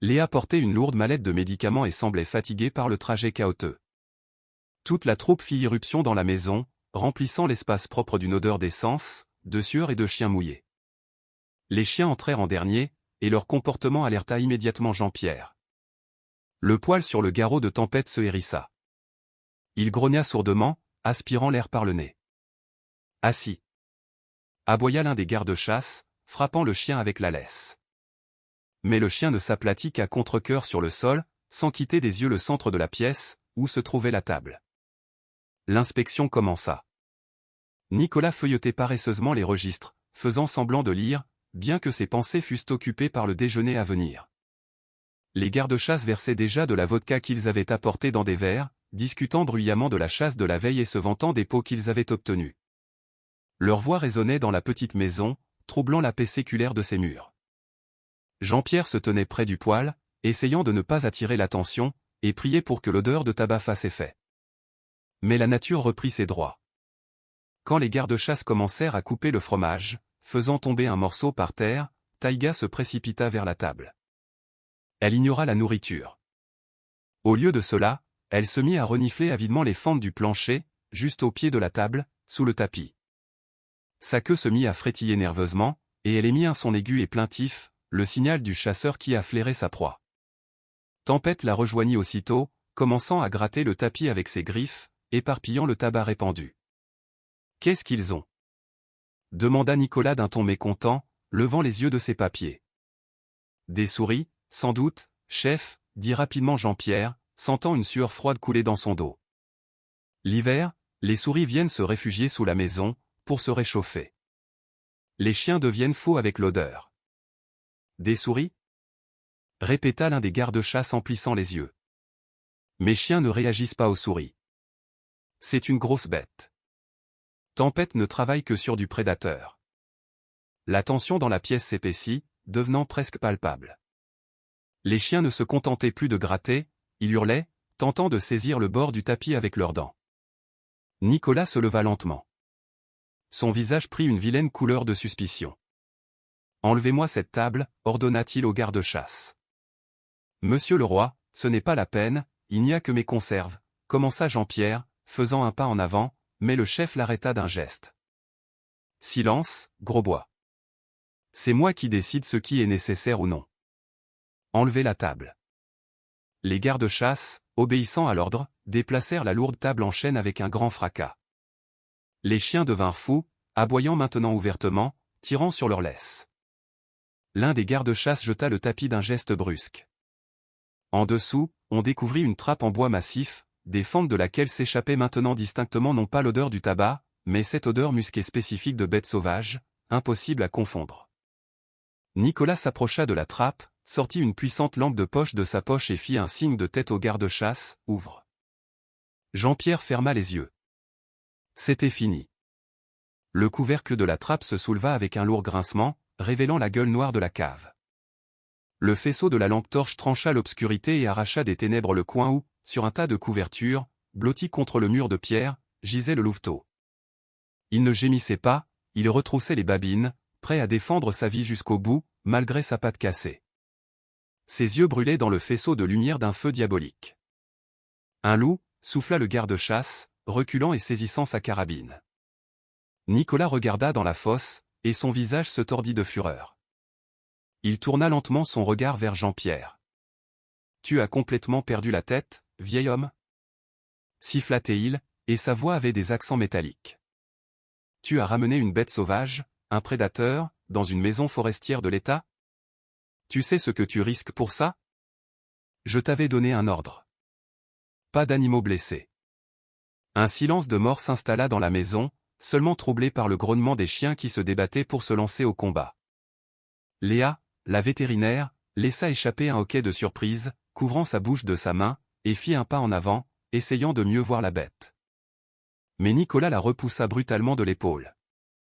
Léa portait une lourde mallette de médicaments et semblait fatiguée par le trajet chaotique. Toute la troupe fit irruption dans la maison, remplissant l'espace propre d'une odeur d'essence, de sueur et de chiens mouillés. Les chiens entrèrent en dernier, et leur comportement alerta immédiatement Jean-Pierre. Le poil sur le garrot de Tempête se hérissa. Il grogna sourdement, aspirant l'air par le nez. Assis. Aboya l'un des gardes-chasse, frappant le chien avec la laisse. Mais le chien ne s'aplatit qu'à contre-cœur sur le sol, sans quitter des yeux le centre de la pièce, où se trouvait la table. L'inspection commença. Nicolas feuilletait paresseusement les registres, faisant semblant de lire, bien que ses pensées fussent occupées par le déjeuner à venir. Les gardes-chasse versaient déjà de la vodka qu'ils avaient apportée dans des verres, discutant bruyamment de la chasse de la veille et se vantant des pots qu'ils avaient obtenus. Leur voix résonnait dans la petite maison, troublant la paix séculaire de ses murs. Jean-Pierre se tenait près du poêle, essayant de ne pas attirer l'attention, et priait pour que l'odeur de tabac fasse effet. Mais la nature reprit ses droits. Quand les gardes-chasse commencèrent à couper le fromage, faisant tomber un morceau par terre, Taïga se précipita vers la table. Elle ignora la nourriture. Au lieu de cela, elle se mit à renifler avidement les fentes du plancher, juste au pied de la table, sous le tapis. Sa queue se mit à frétiller nerveusement, et elle émit un son aigu et plaintif, le signal du chasseur qui a flairé sa proie. Tempête la rejoignit aussitôt, commençant à gratter le tapis avec ses griffes, éparpillant le tabac répandu. « Qu'est-ce qu'ils ont ?» demanda Nicolas d'un ton mécontent, levant les yeux de ses papiers. « Des souris, sans doute, chef, » dit rapidement Jean-Pierre, sentant une sueur froide couler dans son dos. L'hiver, les souris viennent se réfugier sous la maison, pour se réchauffer. Les chiens deviennent faux avec l'odeur. « Des souris ?» répéta l'un des gardes-chasse en plissant les yeux. « Mes chiens ne réagissent pas aux souris. C'est une grosse bête. » Tempête ne travaille que sur du prédateur. La tension dans la pièce s'épaissit, devenant presque palpable. Les chiens ne se contentaient plus de gratter, ils hurlaient, tentant de saisir le bord du tapis avec leurs dents. Nicolas se leva lentement. Son visage prit une vilaine couleur de suspicion. « Enlevez-moi cette table, » ordonna-t-il au garde-chasse. « Monsieur le roi, ce n'est pas la peine, il n'y a que mes conserves, » commença Jean-Pierre, faisant un pas en avant, mais le chef l'arrêta d'un geste. « Silence, Grosbois. C'est moi qui décide ce qui est nécessaire ou non. Enlevez la table. » Les gardes-chasse, obéissant à l'ordre, déplacèrent la lourde table en chêne avec un grand fracas. Les chiens devinrent fous, aboyant maintenant ouvertement, tirant sur leurs laisses. L'un des gardes-chasse jeta le tapis d'un geste brusque. En dessous, on découvrit une trappe en bois massif, des fentes de laquelle s'échappait maintenant distinctement non pas l'odeur du tabac, mais cette odeur musquée spécifique de bêtes sauvages, impossible à confondre. Nicolas s'approcha de la trappe, sortit une puissante lampe de poche de sa poche et fit un signe de tête au garde-chasse, « Ouvre !» Jean-Pierre ferma les yeux. C'était fini. Le couvercle de la trappe se souleva avec un lourd grincement, révélant la gueule noire de la cave. Le faisceau de la lampe torche trancha l'obscurité et arracha des ténèbres le coin où, sur un tas de couvertures, blotti contre le mur de pierre, gisait le louveteau. Il ne gémissait pas, il retroussait les babines, prêt à défendre sa vie jusqu'au bout, malgré sa patte cassée. Ses yeux brûlaient dans le faisceau de lumière d'un feu diabolique. Un loup, souffla le garde-chasse, reculant et saisissant sa carabine. Nicolas regarda dans la fosse, et son visage se tordit de fureur. Il tourna lentement son regard vers Jean-Pierre. « Tu as complètement perdu la tête, vieil homme » siffla-t-il, et sa voix avait des accents métalliques. « Tu as ramené une bête sauvage, un prédateur, dans une maison forestière de l'État ? Tu sais ce que tu risques pour ça ? Je t'avais donné un ordre. Pas d'animaux blessés. » Un silence de mort s'installa dans la maison, seulement troublé par le grognement des chiens qui se débattaient pour se lancer au combat. Léa, la vétérinaire, laissa échapper un hoquet de surprise, couvrant sa bouche de sa main, et fit un pas en avant, essayant de mieux voir la bête. Mais Nicolas la repoussa brutalement de l'épaule.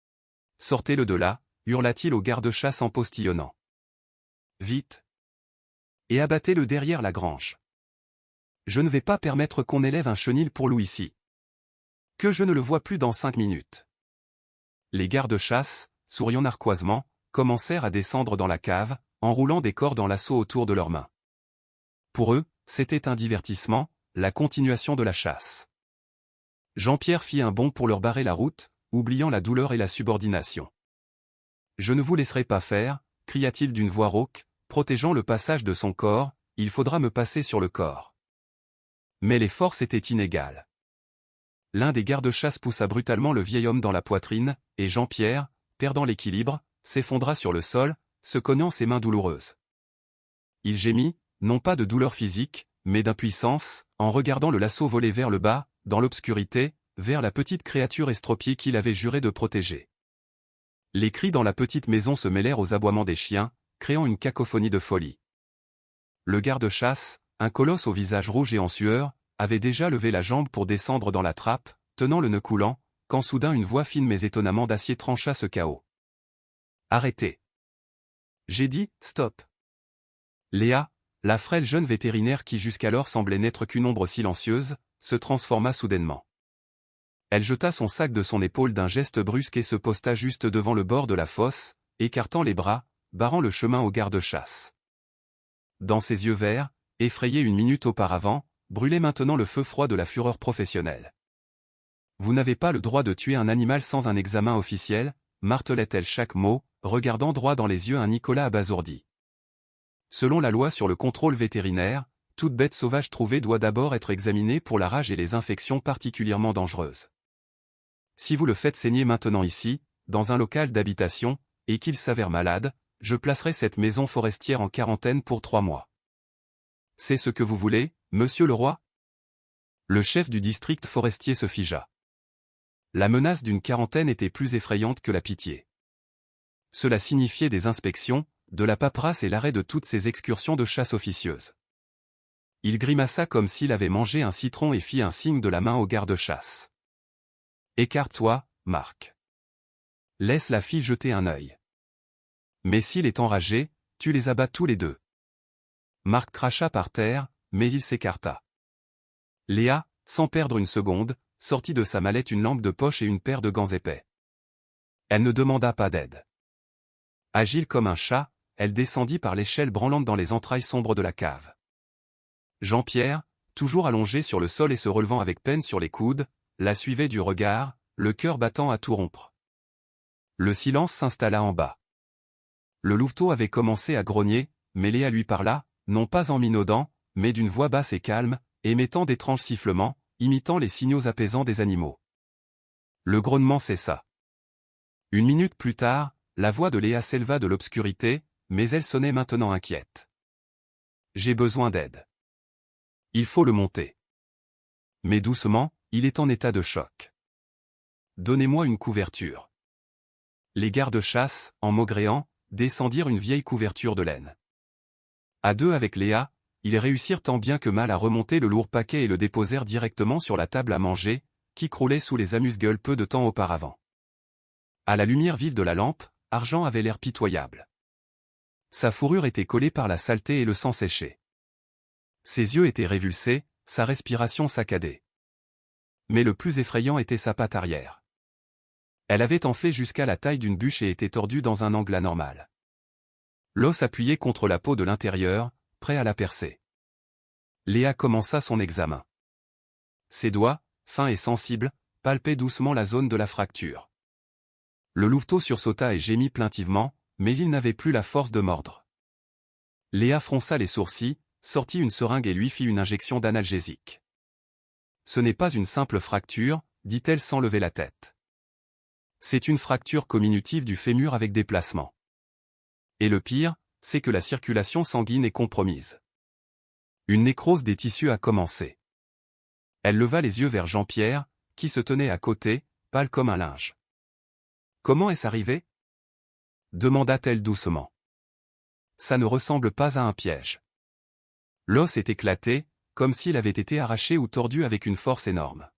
« Sortez-le de là » hurla-t-il au garde-chasse en postillonnant. « Vite ! Et abattez-le derrière la grange. Je ne vais pas permettre qu'on élève un chenil pour loup ici. Que je ne le vois plus dans 5 minutes. » Les gardes-chasse, souriant narquoisement, commencèrent à descendre dans la cave, enroulant des cordes en lasso autour de leurs mains. Pour eux, c'était un divertissement, la continuation de la chasse. Jean-Pierre fit un bond pour leur barrer la route, oubliant la douleur et la subordination. « Je ne vous laisserai pas faire » cria-t-il d'une voix rauque, protégeant le passage de son corps, « il faudra me passer sur le corps. » Mais les forces étaient inégales. L'un des gardes-chasse poussa brutalement le vieil homme dans la poitrine, et Jean-Pierre, perdant l'équilibre, s'effondra sur le sol, se cognant ses mains douloureuses. Il gémit, non pas de douleur physique, mais d'impuissance, en regardant le lasso voler vers le bas, dans l'obscurité, vers la petite créature estropiée qu'il avait juré de protéger. Les cris dans la petite maison se mêlèrent aux aboiements des chiens, créant une cacophonie de folie. Le garde-chasse, un colosse au visage rouge et en sueur, avait déjà levé la jambe pour descendre dans la trappe, tenant le nœud coulant, quand soudain une voix fine mais étonnamment d'acier trancha ce chaos. « Arrêtez ! J'ai dit, stop !» Léa, la frêle jeune vétérinaire qui jusqu'alors semblait n'être qu'une ombre silencieuse, se transforma soudainement. Elle jeta son sac de son épaule d'un geste brusque et se posta juste devant le bord de la fosse, écartant les bras, barrant le chemin au garde-chasse. Dans ses yeux verts, effrayés une minute auparavant, brûlait maintenant le feu froid de la fureur professionnelle. « vous n'avez pas le droit de tuer un animal sans un examen officiel, martelait-elle chaque mot, regardant droit dans les yeux un Nicolas abasourdi. Selon la loi sur le contrôle vétérinaire, toute bête sauvage trouvée doit d'abord être examinée pour la rage et les infections particulièrement dangereuses. Si vous le faites saigner maintenant ici, dans un local d'habitation, et qu'il s'avère malade, je placerai cette maison forestière en quarantaine pour 3 mois. C'est ce que vous voulez, monsieur le roi? Le chef du district forestier se figea. La menace d'une quarantaine était plus effrayante que la pitié. Cela signifiait des inspections, de la paperasse et l'arrêt de toutes ces excursions de chasse officieuses. Il grimaça comme s'il avait mangé un citron et fit un signe de la main au garde-chasse. « Écarte-toi, Marc. Laisse la fille jeter un œil. Mais s'il est enragé, tu les abats tous les deux. » Marc cracha par terre, mais il s'écarta. Léa, sans perdre une seconde, sortit de sa mallette une lampe de poche et une paire de gants épais. Elle ne demanda pas d'aide. Agile comme un chat, elle descendit par l'échelle branlante dans les entrailles sombres de la cave. Jean-Pierre, toujours allongé sur le sol et se relevant avec peine sur les coudes, la suivait du regard, le cœur battant à tout rompre. Le silence s'installa en bas. Le louveteau avait commencé à grogner, mais Léa lui parla, non pas en minaudant, mais d'une voix basse et calme, émettant d'étranges sifflements, imitant les signaux apaisants des animaux. Le grognement cessa. 1 minute plus tard, la voix de Léa s'éleva de l'obscurité, mais elle sonnait maintenant inquiète. « J'ai besoin d'aide. Il faut le monter. Mais doucement, il est en état de choc. Donnez-moi une couverture. » Les gardes-chasse, en maugréant, descendirent une vieille couverture de laine. À deux avec Léa, ils réussirent tant bien que mal à remonter le lourd paquet et le déposèrent directement sur la table à manger, qui croulait sous les amuse-gueules peu de temps auparavant. À la lumière vive de la lampe, Argent avait l'air pitoyable. Sa fourrure était collée par la saleté et le sang séché. Ses yeux étaient révulsés, sa respiration saccadée. Mais le plus effrayant était sa patte arrière. Elle avait enflé jusqu'à la taille d'une bûche et était tordue dans un angle anormal. L'os appuyé contre la peau de l'intérieur, prêt à la percer. Léa commença son examen. Ses doigts, fins et sensibles, palpaient doucement la zone de la fracture. Le louveteau sursauta et gémit plaintivement, mais il n'avait plus la force de mordre. Léa fronça les sourcils, sortit une seringue et lui fit une injection d'analgésique. « Ce n'est pas une simple fracture, dit-elle sans lever la tête. C'est une fracture comminutive du fémur avec déplacement. Et le pire, c'est que la circulation sanguine est compromise. Une nécrose des tissus a commencé. » Elle leva les yeux vers Jean-Pierre, qui se tenait à côté, pâle comme un linge. « Comment est-ce arrivé ?» demanda-t-elle doucement. « Ça ne ressemble pas à un piège. L'os est éclaté, comme s'il avait été arraché ou tordu avec une force énorme.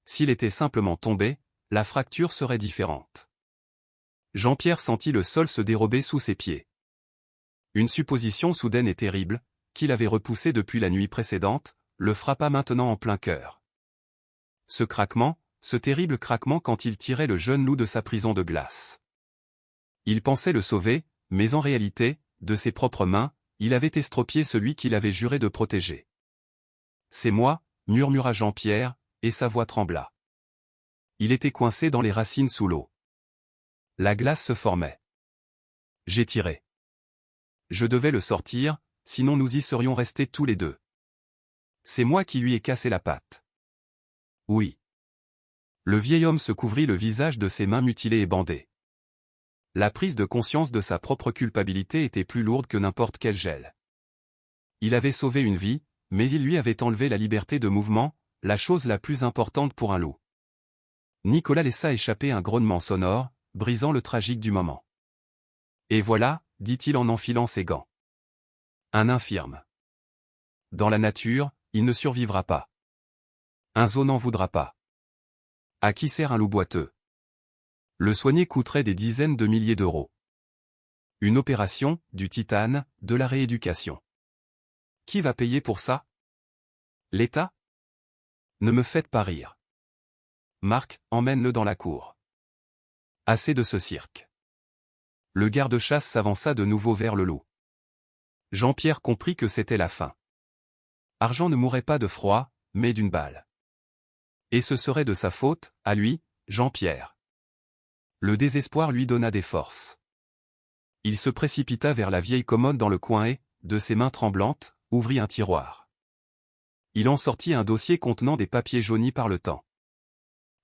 S'il était simplement tombé, la fracture serait différente. » Jean-Pierre sentit le sol se dérober sous ses pieds. Une supposition soudaine et terrible, qu'il avait repoussée depuis la nuit précédente, le frappa maintenant en plein cœur. Ce craquement, ce terrible craquement quand il tirait le jeune loup de sa prison de glace. Il pensait le sauver, mais en réalité, de ses propres mains, il avait estropié celui qu'il avait juré de protéger. « C'est moi, » murmura Jean-Pierre, et sa voix trembla. Il était coincé dans les racines sous l'eau. La glace se formait. J'ai tiré. Je devais le sortir, sinon nous y serions restés tous les deux. C'est moi qui lui ai cassé la patte. Oui. Le vieil homme se couvrit le visage de ses mains mutilées et bandées. La prise de conscience de sa propre culpabilité était plus lourde que n'importe quel gel. Il avait sauvé une vie, mais il lui avait enlevé la liberté de mouvement, la chose la plus importante pour un loup. Nicolas laissa échapper un grognement sonore, brisant le tragique du moment. « Et voilà, » dit-il en enfilant ses gants. « Un infirme. Dans la nature, il ne survivra pas. Un zoo n'en voudra pas. À qui sert un loup boiteux? Le soigner coûterait des dizaines de milliers d'euros. Une opération, du titane, de la rééducation. Qui va payer pour ça? L'État? Ne me faites pas rire. Marc, emmène-le dans la cour. Assez de ce cirque. » Le garde-chasse s'avança de nouveau vers le loup. Jean-Pierre comprit que c'était la fin. Argent ne mourrait pas de froid, mais d'une balle. Et ce serait de sa faute, à lui, Jean-Pierre. Le désespoir lui donna des forces. Il se précipita vers la vieille commode dans le coin et, de ses mains tremblantes, ouvrit un tiroir. Il en sortit un dossier contenant des papiers jaunis par le temps.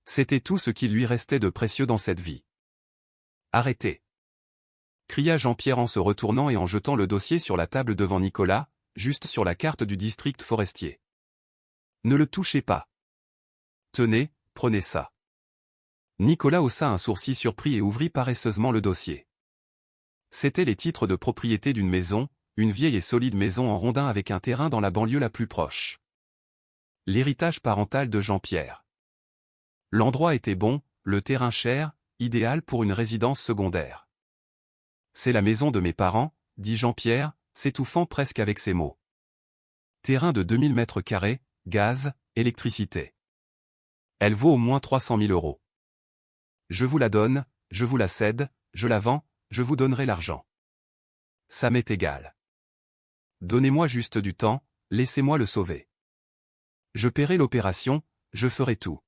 C'était tout ce qui lui restait de précieux dans cette vie. « Arrêtez !» cria Jean-Pierre en se retournant et en jetant le dossier sur la table devant Nicolas, juste sur la carte du district forestier. « Ne le touchez pas. Tenez, prenez ça. » Nicolas haussa un sourcil surpris et ouvrit paresseusement le dossier. C'étaient les titres de propriété d'une maison, une vieille et solide maison en rondin avec un terrain dans la banlieue la plus proche. L'héritage parental de Jean-Pierre. L'endroit était bon, le terrain cher, idéal pour une résidence secondaire. « C'est la maison de mes parents, » dit Jean-Pierre, s'étouffant presque avec ces mots. Terrain de 2000 mètres carrés, gaz, électricité. Elle vaut au moins 300 000 €. Je vous la donne, je vous la cède, je la vends, je vous donnerai l'argent. Ça m'est égal. Donnez-moi juste du temps, laissez-moi le sauver. Je paierai l'opération, je ferai tout.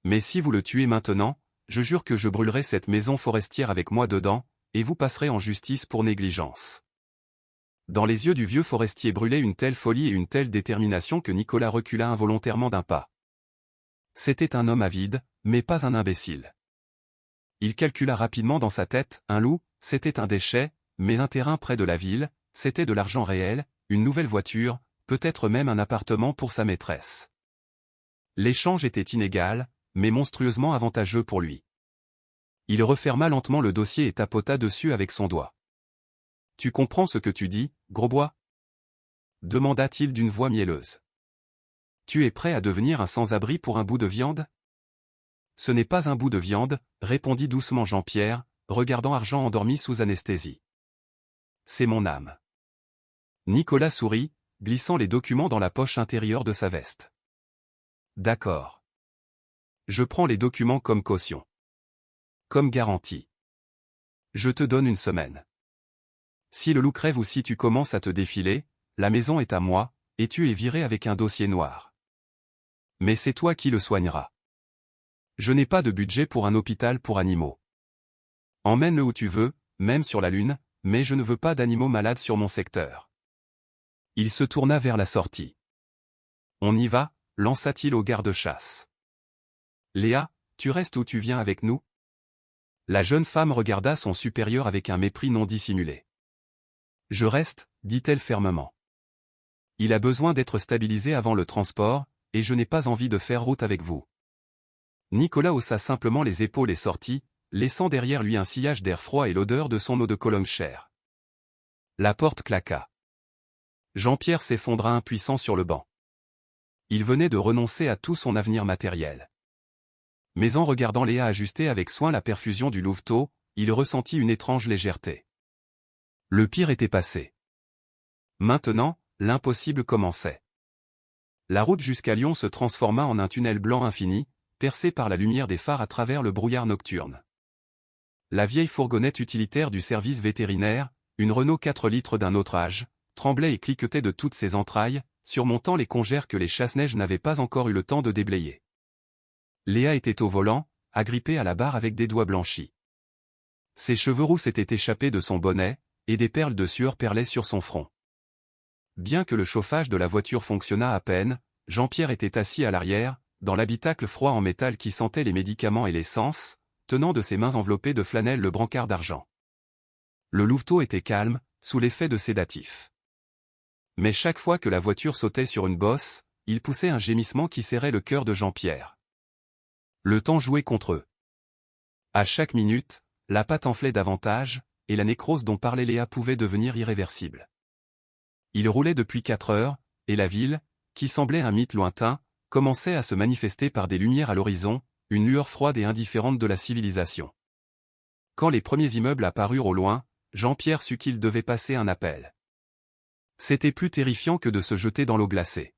Mais si vous le tuez maintenant, je jure que je brûlerai cette maison forestière avec moi dedans, et vous passerez en justice pour négligence. Dans les yeux du vieux forestier brûlait une telle folie et une telle détermination que Nicolas recula involontairement d'un pas. C'était un homme avide, mais pas un imbécile. Il calcula rapidement dans sa tête, un loup, c'était un déchet, mais un terrain près de la ville, c'était de l'argent réel, une nouvelle voiture, peut-être même un appartement pour sa maîtresse. L'échange était inégal, mais monstrueusement avantageux pour lui. Il referma lentement le dossier et tapota dessus avec son doigt. « Tu comprends ce que tu dis, Grosbois » demanda-t-il d'une voix mielleuse. « Tu es prêt à devenir un sans-abri pour un bout de viande ?»« Ce n'est pas un bout de viande, » répondit doucement Jean-Pierre, regardant Argent endormi sous anesthésie. « C'est mon âme. » Nicolas sourit, glissant les documents dans la poche intérieure de sa veste. « D'accord. Je prends les documents comme caution. Comme garantie. Je te donne une semaine. Si le loup crève ou si tu commences à te défiler, la maison est à moi, et tu es viré avec un dossier noir. Mais c'est toi qui le soigneras. Je n'ai pas de budget pour un hôpital pour animaux. Emmène-le où tu veux, même sur la Lune, mais je ne veux pas d'animaux malades sur mon secteur. » Il se tourna vers la sortie. « On y va » lança-t-il au garde-chasse. « Léa, tu restes ou tu viens avec nous ?» La jeune femme regarda son supérieur avec un mépris non dissimulé. « Je reste, » dit-elle fermement. « Il a besoin d'être stabilisé avant le transport, et je n'ai pas envie de faire route avec vous. » Nicolas haussa simplement les épaules et sortit, laissant derrière lui un sillage d'air froid et l'odeur de son eau de Cologne chère. La porte claqua. Jean-Pierre s'effondra impuissant sur le banc. Il venait de renoncer à tout son avenir matériel. Mais en regardant Léa ajuster avec soin la perfusion du louveteau, il ressentit une étrange légèreté. Le pire était passé. Maintenant, l'impossible commençait. La route jusqu'à Lyon se transforma en un tunnel blanc infini, percé par la lumière des phares à travers le brouillard nocturne. La vieille fourgonnette utilitaire du service vétérinaire, une Renault 4 litres d'un autre âge, tremblait et cliquetait de toutes ses entrailles, surmontant les congères que les chasse-neige n'avaient pas encore eu le temps de déblayer. Léa était au volant, agrippée à la barre avec des doigts blanchis. Ses cheveux roux s'étaient échappés de son bonnet, et des perles de sueur perlaient sur son front. Bien que le chauffage de la voiture fonctionnât à peine, Jean-Pierre était assis à l'arrière, dans l'habitacle froid en métal qui sentait les médicaments et l'essence, tenant de ses mains enveloppées de flanelle le brancard d'argent. Le louveteau était calme, sous l'effet de sédatifs. Mais chaque fois que la voiture sautait sur une bosse, il poussait un gémissement qui serrait le cœur de Jean-Pierre. Le temps jouait contre eux. À chaque minute, la pâte enflait davantage, et la nécrose dont parlait Léa pouvait devenir irréversible. Il roulait depuis 4 heures, et la ville, qui semblait un mythe lointain, commençait à se manifester par des lumières à l'horizon, une lueur froide et indifférente de la civilisation. Quand les premiers immeubles apparurent au loin, Jean-Pierre sut qu'il devait passer un appel. C'était plus terrifiant que de se jeter dans l'eau glacée.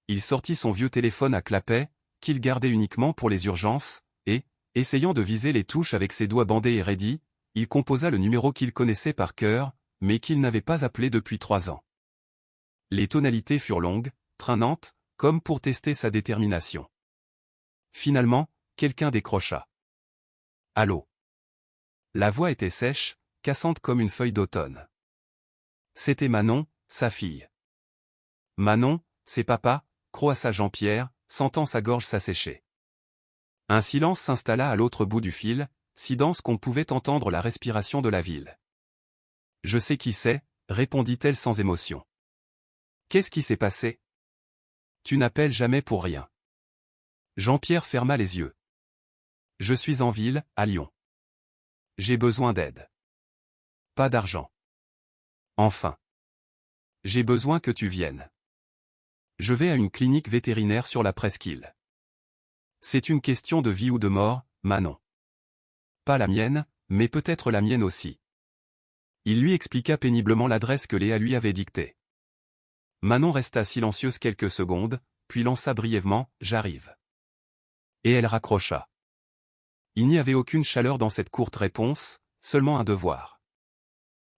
Il sortit son vieux téléphone à clapet, qu'il gardait uniquement pour les urgences, et, essayant de viser les touches avec ses doigts bandés et raidis, il composa le numéro qu'il connaissait par cœur, mais qu'il n'avait pas appelé depuis 3 ans. Les tonalités furent longues, traînantes, comme pour tester sa détermination. Finalement, quelqu'un décrocha. Allô. La voix était sèche, cassante comme une feuille d'automne. C'était Manon, sa fille. Manon, c'est papa, croassa Jean-Pierre, sentant sa gorge s'assécher. Un silence s'installa à l'autre bout du fil, si dense qu'on pouvait entendre la respiration de la ville. Je sais qui c'est, répondit-elle sans émotion. Qu'est-ce qui s'est passé? Tu n'appelles jamais pour rien. Jean-Pierre ferma les yeux. Je suis en ville, à Lyon. J'ai besoin d'aide. Pas d'argent. Enfin. J'ai besoin que tu viennes. Je vais à une clinique vétérinaire sur la presqu'île. C'est une question de vie ou de mort, Manon. Pas la mienne, mais peut-être la mienne aussi. Il lui expliqua péniblement l'adresse que Léa lui avait dictée. Manon resta silencieuse quelques secondes, puis lança brièvement « J'arrive ». Et elle raccrocha. Il n'y avait aucune chaleur dans cette courte réponse, seulement un devoir.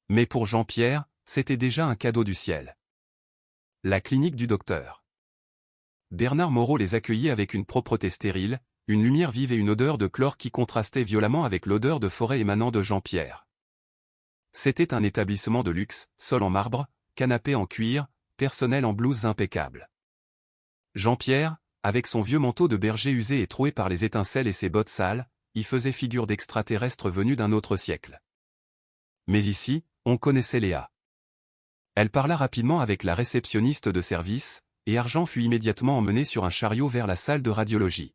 Mais pour Jean-Pierre, c'était déjà un cadeau du ciel. La clinique du docteur. Bernard Moreau les accueillit avec une propreté stérile, une lumière vive et une odeur de chlore qui contrastait violemment avec l'odeur de forêt émanant de Jean-Pierre. C'était un établissement de luxe, sol en marbre, canapé en cuir, personnel en blouses impeccables. Jean-Pierre, avec son vieux manteau de berger usé et troué par les étincelles et ses bottes sales, y faisait figure d'extraterrestre venu d'un autre siècle. Mais ici, on connaissait Léa. Elle parla rapidement avec la réceptionniste de service, et Argent fut immédiatement emmené sur un chariot vers la salle de radiologie.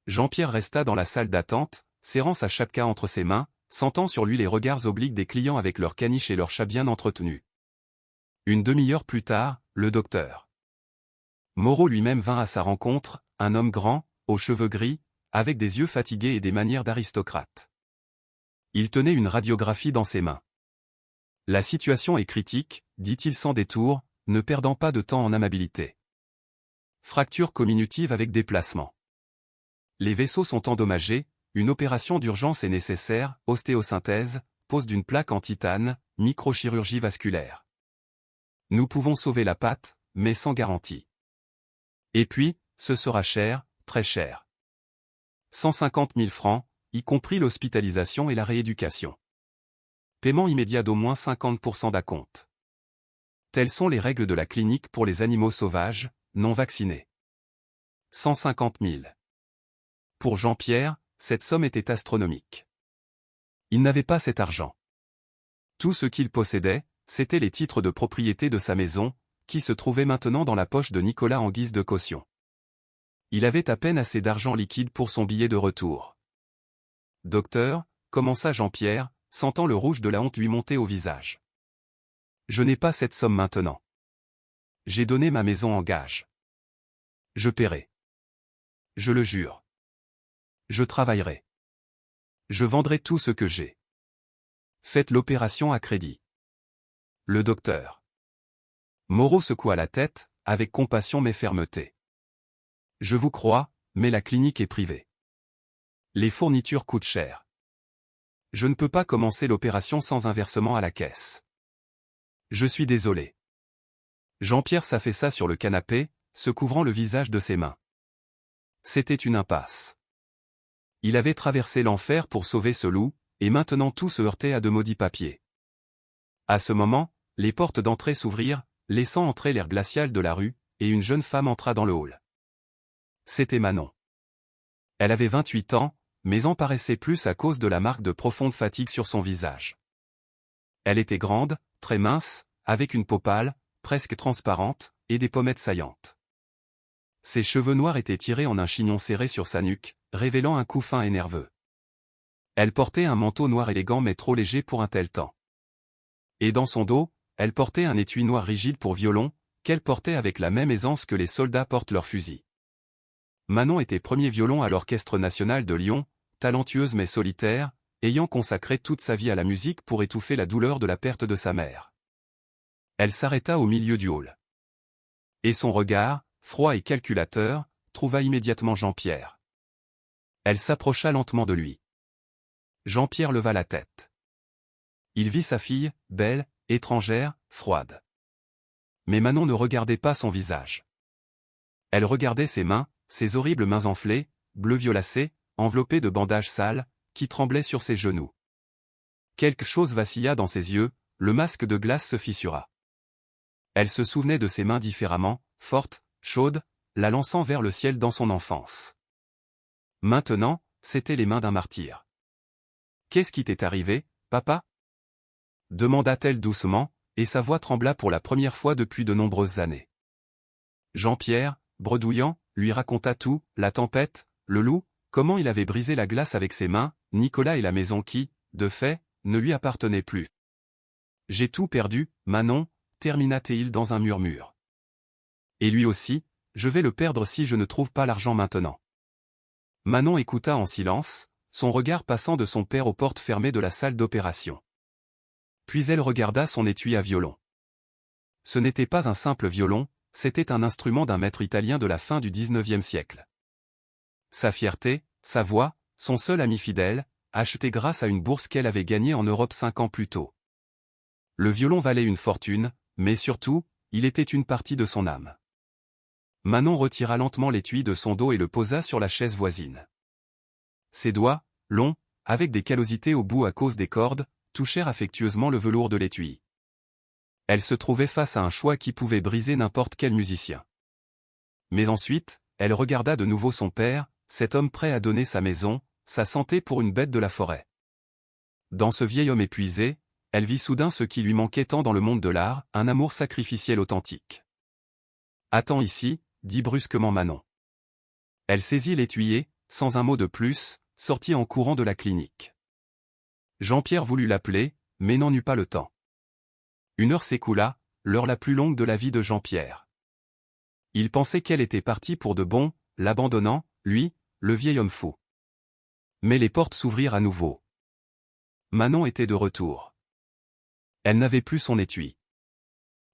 Jean-Pierre resta dans la salle d'attente, serrant sa chapka entre ses mains, sentant sur lui les regards obliques des clients avec leurs caniches et leurs chats bien entretenus. Une demi-heure plus tard, le docteur Moreau lui-même vint à sa rencontre, un homme grand, aux cheveux gris, avec des yeux fatigués et des manières d'aristocrate. Il tenait une radiographie dans ses mains. La situation est critique, dit-il sans détour, ne perdant pas de temps en amabilité. Fracture comminutive avec déplacement. Les vaisseaux sont endommagés, une opération d'urgence est nécessaire, ostéosynthèse, pose d'une plaque en titane, microchirurgie vasculaire. Nous pouvons sauver la patte, mais sans garantie. Et puis, ce sera cher, très cher. 150 000 francs, y compris l'hospitalisation et la rééducation. Paiement immédiat d'au moins 50% d'acompte. Telles sont les règles de la clinique pour les animaux sauvages, non vaccinés. 150 000. Pour Jean-Pierre, cette somme était astronomique. Il n'avait pas cet argent. Tout ce qu'il possédait, c'étaient les titres de propriété de sa maison, qui se trouvaient maintenant dans la poche de Nicolas en guise de caution. Il avait à peine assez d'argent liquide pour son billet de retour. « Docteur », commença Jean-Pierre, sentant le rouge de la honte lui monter au visage. « Je n'ai pas cette somme maintenant. J'ai donné ma maison en gage. Je paierai. Je le jure. Je travaillerai. Je vendrai tout ce que j'ai. Faites l'opération à crédit. » Le docteur Moreau secoua la tête, avec compassion mais fermeté. « Je vous crois, mais la clinique est privée. Les fournitures coûtent cher. Je ne peux pas commencer l'opération sans un versement à la caisse. Je suis désolé. » Jean-Pierre s'affaissa sur le canapé, se couvrant le visage de ses mains. C'était une impasse. Il avait traversé l'enfer pour sauver ce loup, et maintenant tout se heurtait à de maudits papiers. À ce moment, les portes d'entrée s'ouvrirent, laissant entrer l'air glacial de la rue, et une jeune femme entra dans le hall. C'était Manon. Elle avait 28 ans, mais en paraissait plus à cause de la marque de profonde fatigue sur son visage. Elle était grande, très mince, avec une peau pâle, presque transparente, et des pommettes saillantes. Ses cheveux noirs étaient tirés en un chignon serré sur sa nuque, révélant un cou fin et nerveux. Elle portait un manteau noir élégant mais trop léger pour un tel temps. Et dans son dos, elle portait un étui noir rigide pour violon, qu'elle portait avec la même aisance que les soldats portent leurs fusils. Manon était premier violon à l'Orchestre national de Lyon, talentueuse mais solitaire, ayant consacré toute sa vie à la musique pour étouffer la douleur de la perte de sa mère. Elle s'arrêta au milieu du hall. Et son regard, froid et calculateur, trouva immédiatement Jean-Pierre. Elle s'approcha lentement de lui. Jean-Pierre leva la tête. Il vit sa fille, belle, étrangère, froide. Mais Manon ne regardait pas son visage. Elle regardait ses mains, ses horribles mains enflées, bleu violacé, enveloppé de bandages sales, qui tremblait sur ses genoux. Quelque chose vacilla dans ses yeux, le masque de glace se fissura. Elle se souvenait de ses mains différemment, fortes, chaudes, la lançant vers le ciel dans son enfance. Maintenant, c'étaient les mains d'un martyr. « Qu'est-ce qui t'est arrivé, papa » demanda-t-elle doucement, et sa voix trembla pour la première fois depuis de nombreuses années. Jean-Pierre, bredouillant, lui raconta tout, la tempête, le loup, comment il avait brisé la glace avec ses mains, Nicolas et la maison qui, de fait, ne lui appartenait plus. « J'ai tout perdu, Manon, termina-t-il dans un murmure. Et lui aussi, je vais le perdre si je ne trouve pas l'argent maintenant. Manon écouta en silence, son regard passant de son père aux portes fermées de la salle d'opération. Puis elle regarda son étui à violon. Ce n'était pas un simple violon, c'était un instrument d'un maître italien de la fin du XIXe siècle. Sa fierté, sa voix, son seul ami fidèle, acheté grâce à une bourse qu'elle avait gagnée en Europe 5 ans plus tôt. Le violon valait une fortune, mais surtout, il était une partie de son âme. Manon retira lentement l'étui de son dos et le posa sur la chaise voisine. Ses doigts, longs, avec des callosités au bout à cause des cordes, touchèrent affectueusement le velours de l'étui. Elle se trouvait face à un choix qui pouvait briser n'importe quel musicien. Mais ensuite, elle regarda de nouveau son père, cet homme prêt à donner sa maison, sa santé pour une bête de la forêt. Dans ce vieil homme épuisé, elle vit soudain ce qui lui manquait tant dans le monde de l'art, un amour sacrificiel authentique. « Attends ici », dit brusquement Manon. Elle saisit l'étuier, sans un mot de plus, sortit en courant de la clinique. Jean-Pierre voulut l'appeler, mais n'en eut pas le temps. Une heure s'écoula, l'heure la plus longue de la vie de Jean-Pierre. Il pensait qu'elle était partie pour de bon, l'abandonnant, lui, le vieil homme fou. Mais les portes s'ouvrirent à nouveau. Manon était de retour. Elle n'avait plus son étui.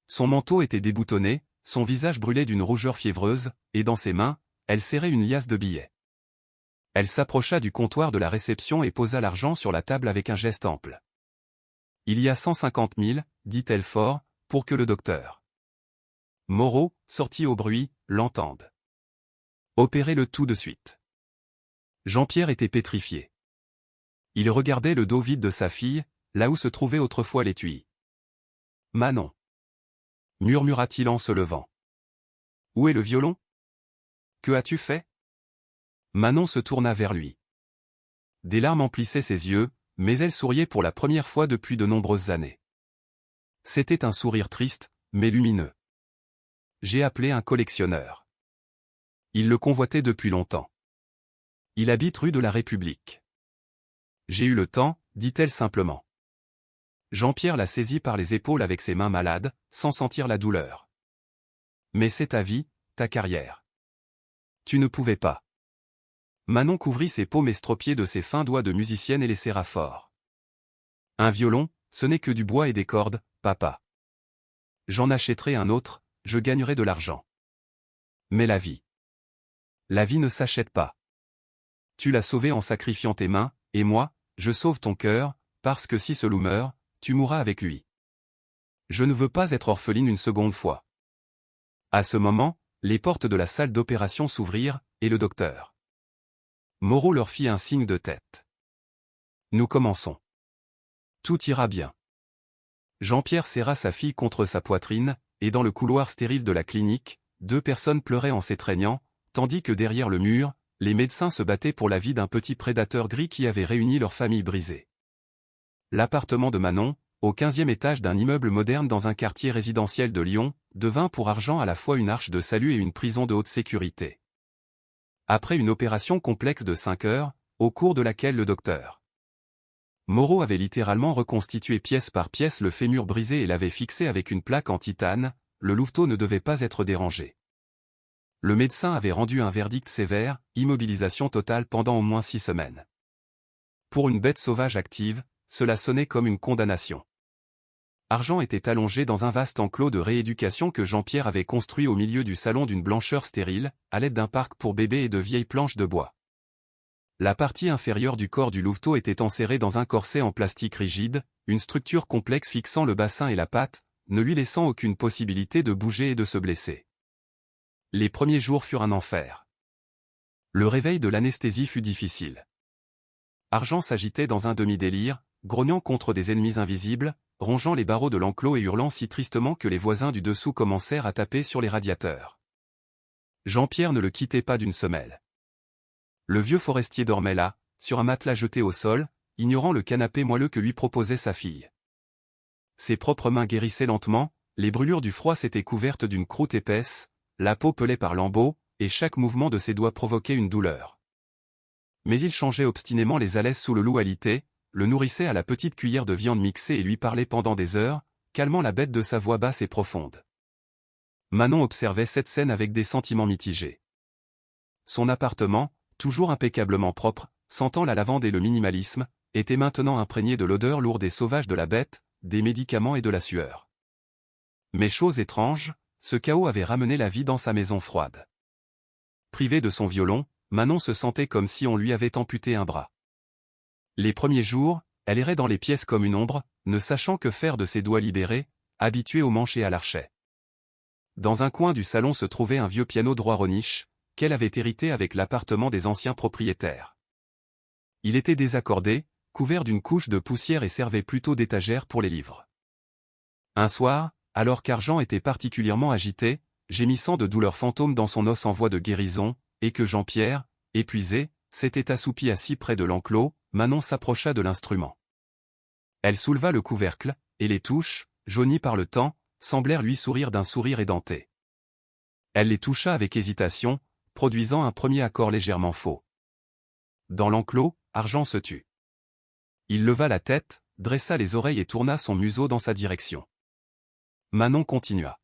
Son manteau était déboutonné, son visage brûlait d'une rougeur fiévreuse, et dans ses mains, elle serrait une liasse de billets. Elle s'approcha du comptoir de la réception et posa l'argent sur la table avec un geste ample. « Il y a 150 000, dit-elle fort, pour que le docteur Moreau, sorti au bruit, l'entende. Opérez-le tout de suite. » Jean-Pierre était pétrifié. Il regardait le dos vide de sa fille, là où se trouvait autrefois l'étui. « Manon » murmura-t-il en se levant. « Où est le violon ? Que as-tu fait ?» Manon se tourna vers lui. Des larmes emplissaient ses yeux, mais elle souriait pour la première fois depuis de nombreuses années. C'était un sourire triste, mais lumineux. J'ai appelé un collectionneur. Il le convoitait depuis longtemps. Il habite rue de la République. J'ai eu le temps, dit-elle simplement. Jean-Pierre la saisit par les épaules avec ses mains malades, sans sentir la douleur. Mais c'est ta vie, ta carrière. Tu ne pouvais pas. Manon couvrit ses paumes estropiées de ses fins doigts de musicienne et les serra fort. Un violon, ce n'est que du bois et des cordes, papa. J'en achèterai un autre, je gagnerai de l'argent. Mais la vie. La vie ne s'achète pas. Tu l'as sauvée en sacrifiant tes mains, et moi, je sauve ton cœur, parce que si ce loup meurt, tu mourras avec lui. Je ne veux pas être orpheline une seconde fois. À ce moment, les portes de la salle d'opération s'ouvrirent, et le docteur Moreau leur fit un signe de tête. Nous commençons. Tout ira bien. Jean-Pierre serra sa fille contre sa poitrine, et dans le couloir stérile de la clinique, 2 personnes pleuraient en s'étreignant, tandis que derrière le mur, les médecins se battaient pour la vie d'un petit prédateur gris qui avait réuni leur famille brisée. L'appartement de Manon, au 15e étage d'un immeuble moderne dans un quartier résidentiel de Lyon, devint pour Argent à la fois une arche de salut et une prison de haute sécurité. Après une opération complexe de 5 heures, au cours de laquelle le docteur Moreau avait littéralement reconstitué pièce par pièce le fémur brisé et l'avait fixé avec une plaque en titane, le louveteau ne devait pas être dérangé. Le médecin avait rendu un verdict sévère, immobilisation totale pendant au moins 6 semaines. Pour une bête sauvage active, cela sonnait comme une condamnation. Argent était allongé dans un vaste enclos de rééducation que Jean-Pierre avait construit au milieu du salon d'une blancheur stérile, à l'aide d'un parc pour bébés et de vieilles planches de bois. La partie inférieure du corps du louveteau était enserrée dans un corset en plastique rigide, une structure complexe fixant le bassin et la patte, ne lui laissant aucune possibilité de bouger et de se blesser. Les premiers jours furent un enfer. Le réveil de l'anesthésie fut difficile. Argent s'agitait dans un demi-délire, grognant contre des ennemis invisibles, rongeant les barreaux de l'enclos et hurlant si tristement que les voisins du dessous commencèrent à taper sur les radiateurs. Jean-Pierre ne le quittait pas d'une semelle. Le vieux forestier dormait là, sur un matelas jeté au sol, ignorant le canapé moelleux que lui proposait sa fille. Ses propres mains guérissaient lentement, les brûlures du froid s'étaient couvertes d'une croûte épaisse, la peau pelait par lambeaux, et chaque mouvement de ses doigts provoquait une douleur. Mais il changeait obstinément les alaises sous le loup alité, le nourrissait à la petite cuillère de viande mixée et lui parlait pendant des heures, calmant la bête de sa voix basse et profonde. Manon observait cette scène avec des sentiments mitigés. Son appartement, toujours impeccablement propre, sentant la lavande et le minimalisme, était maintenant imprégné de l'odeur lourde et sauvage de la bête, des médicaments et de la sueur. Mais chose étrange, ce chaos avait ramené la vie dans sa maison froide. Privée de son violon, Manon se sentait comme si on lui avait amputé un bras. Les premiers jours, elle errait dans les pièces comme une ombre, ne sachant que faire de ses doigts libérés, habituée au manche et à l'archet. Dans un coin du salon se trouvait un vieux piano droit roniche, qu'elle avait hérité avec l'appartement des anciens propriétaires. Il était désaccordé, couvert d'une couche de poussière et servait plutôt d'étagère pour les livres. Un soir, alors qu'Argent était particulièrement agité, gémissant de douleurs fantômes dans son os en voie de guérison, et que Jean-Pierre, épuisé, s'était assoupi assis près de l'enclos, Manon s'approcha de l'instrument. Elle souleva le couvercle, et les touches, jaunies par le temps, semblèrent lui sourire d'un sourire édenté. Elle les toucha avec hésitation, produisant un premier accord légèrement faux. Dans l'enclos, Argent se tut. Il leva la tête, dressa les oreilles et tourna son museau dans sa direction. Manon continua.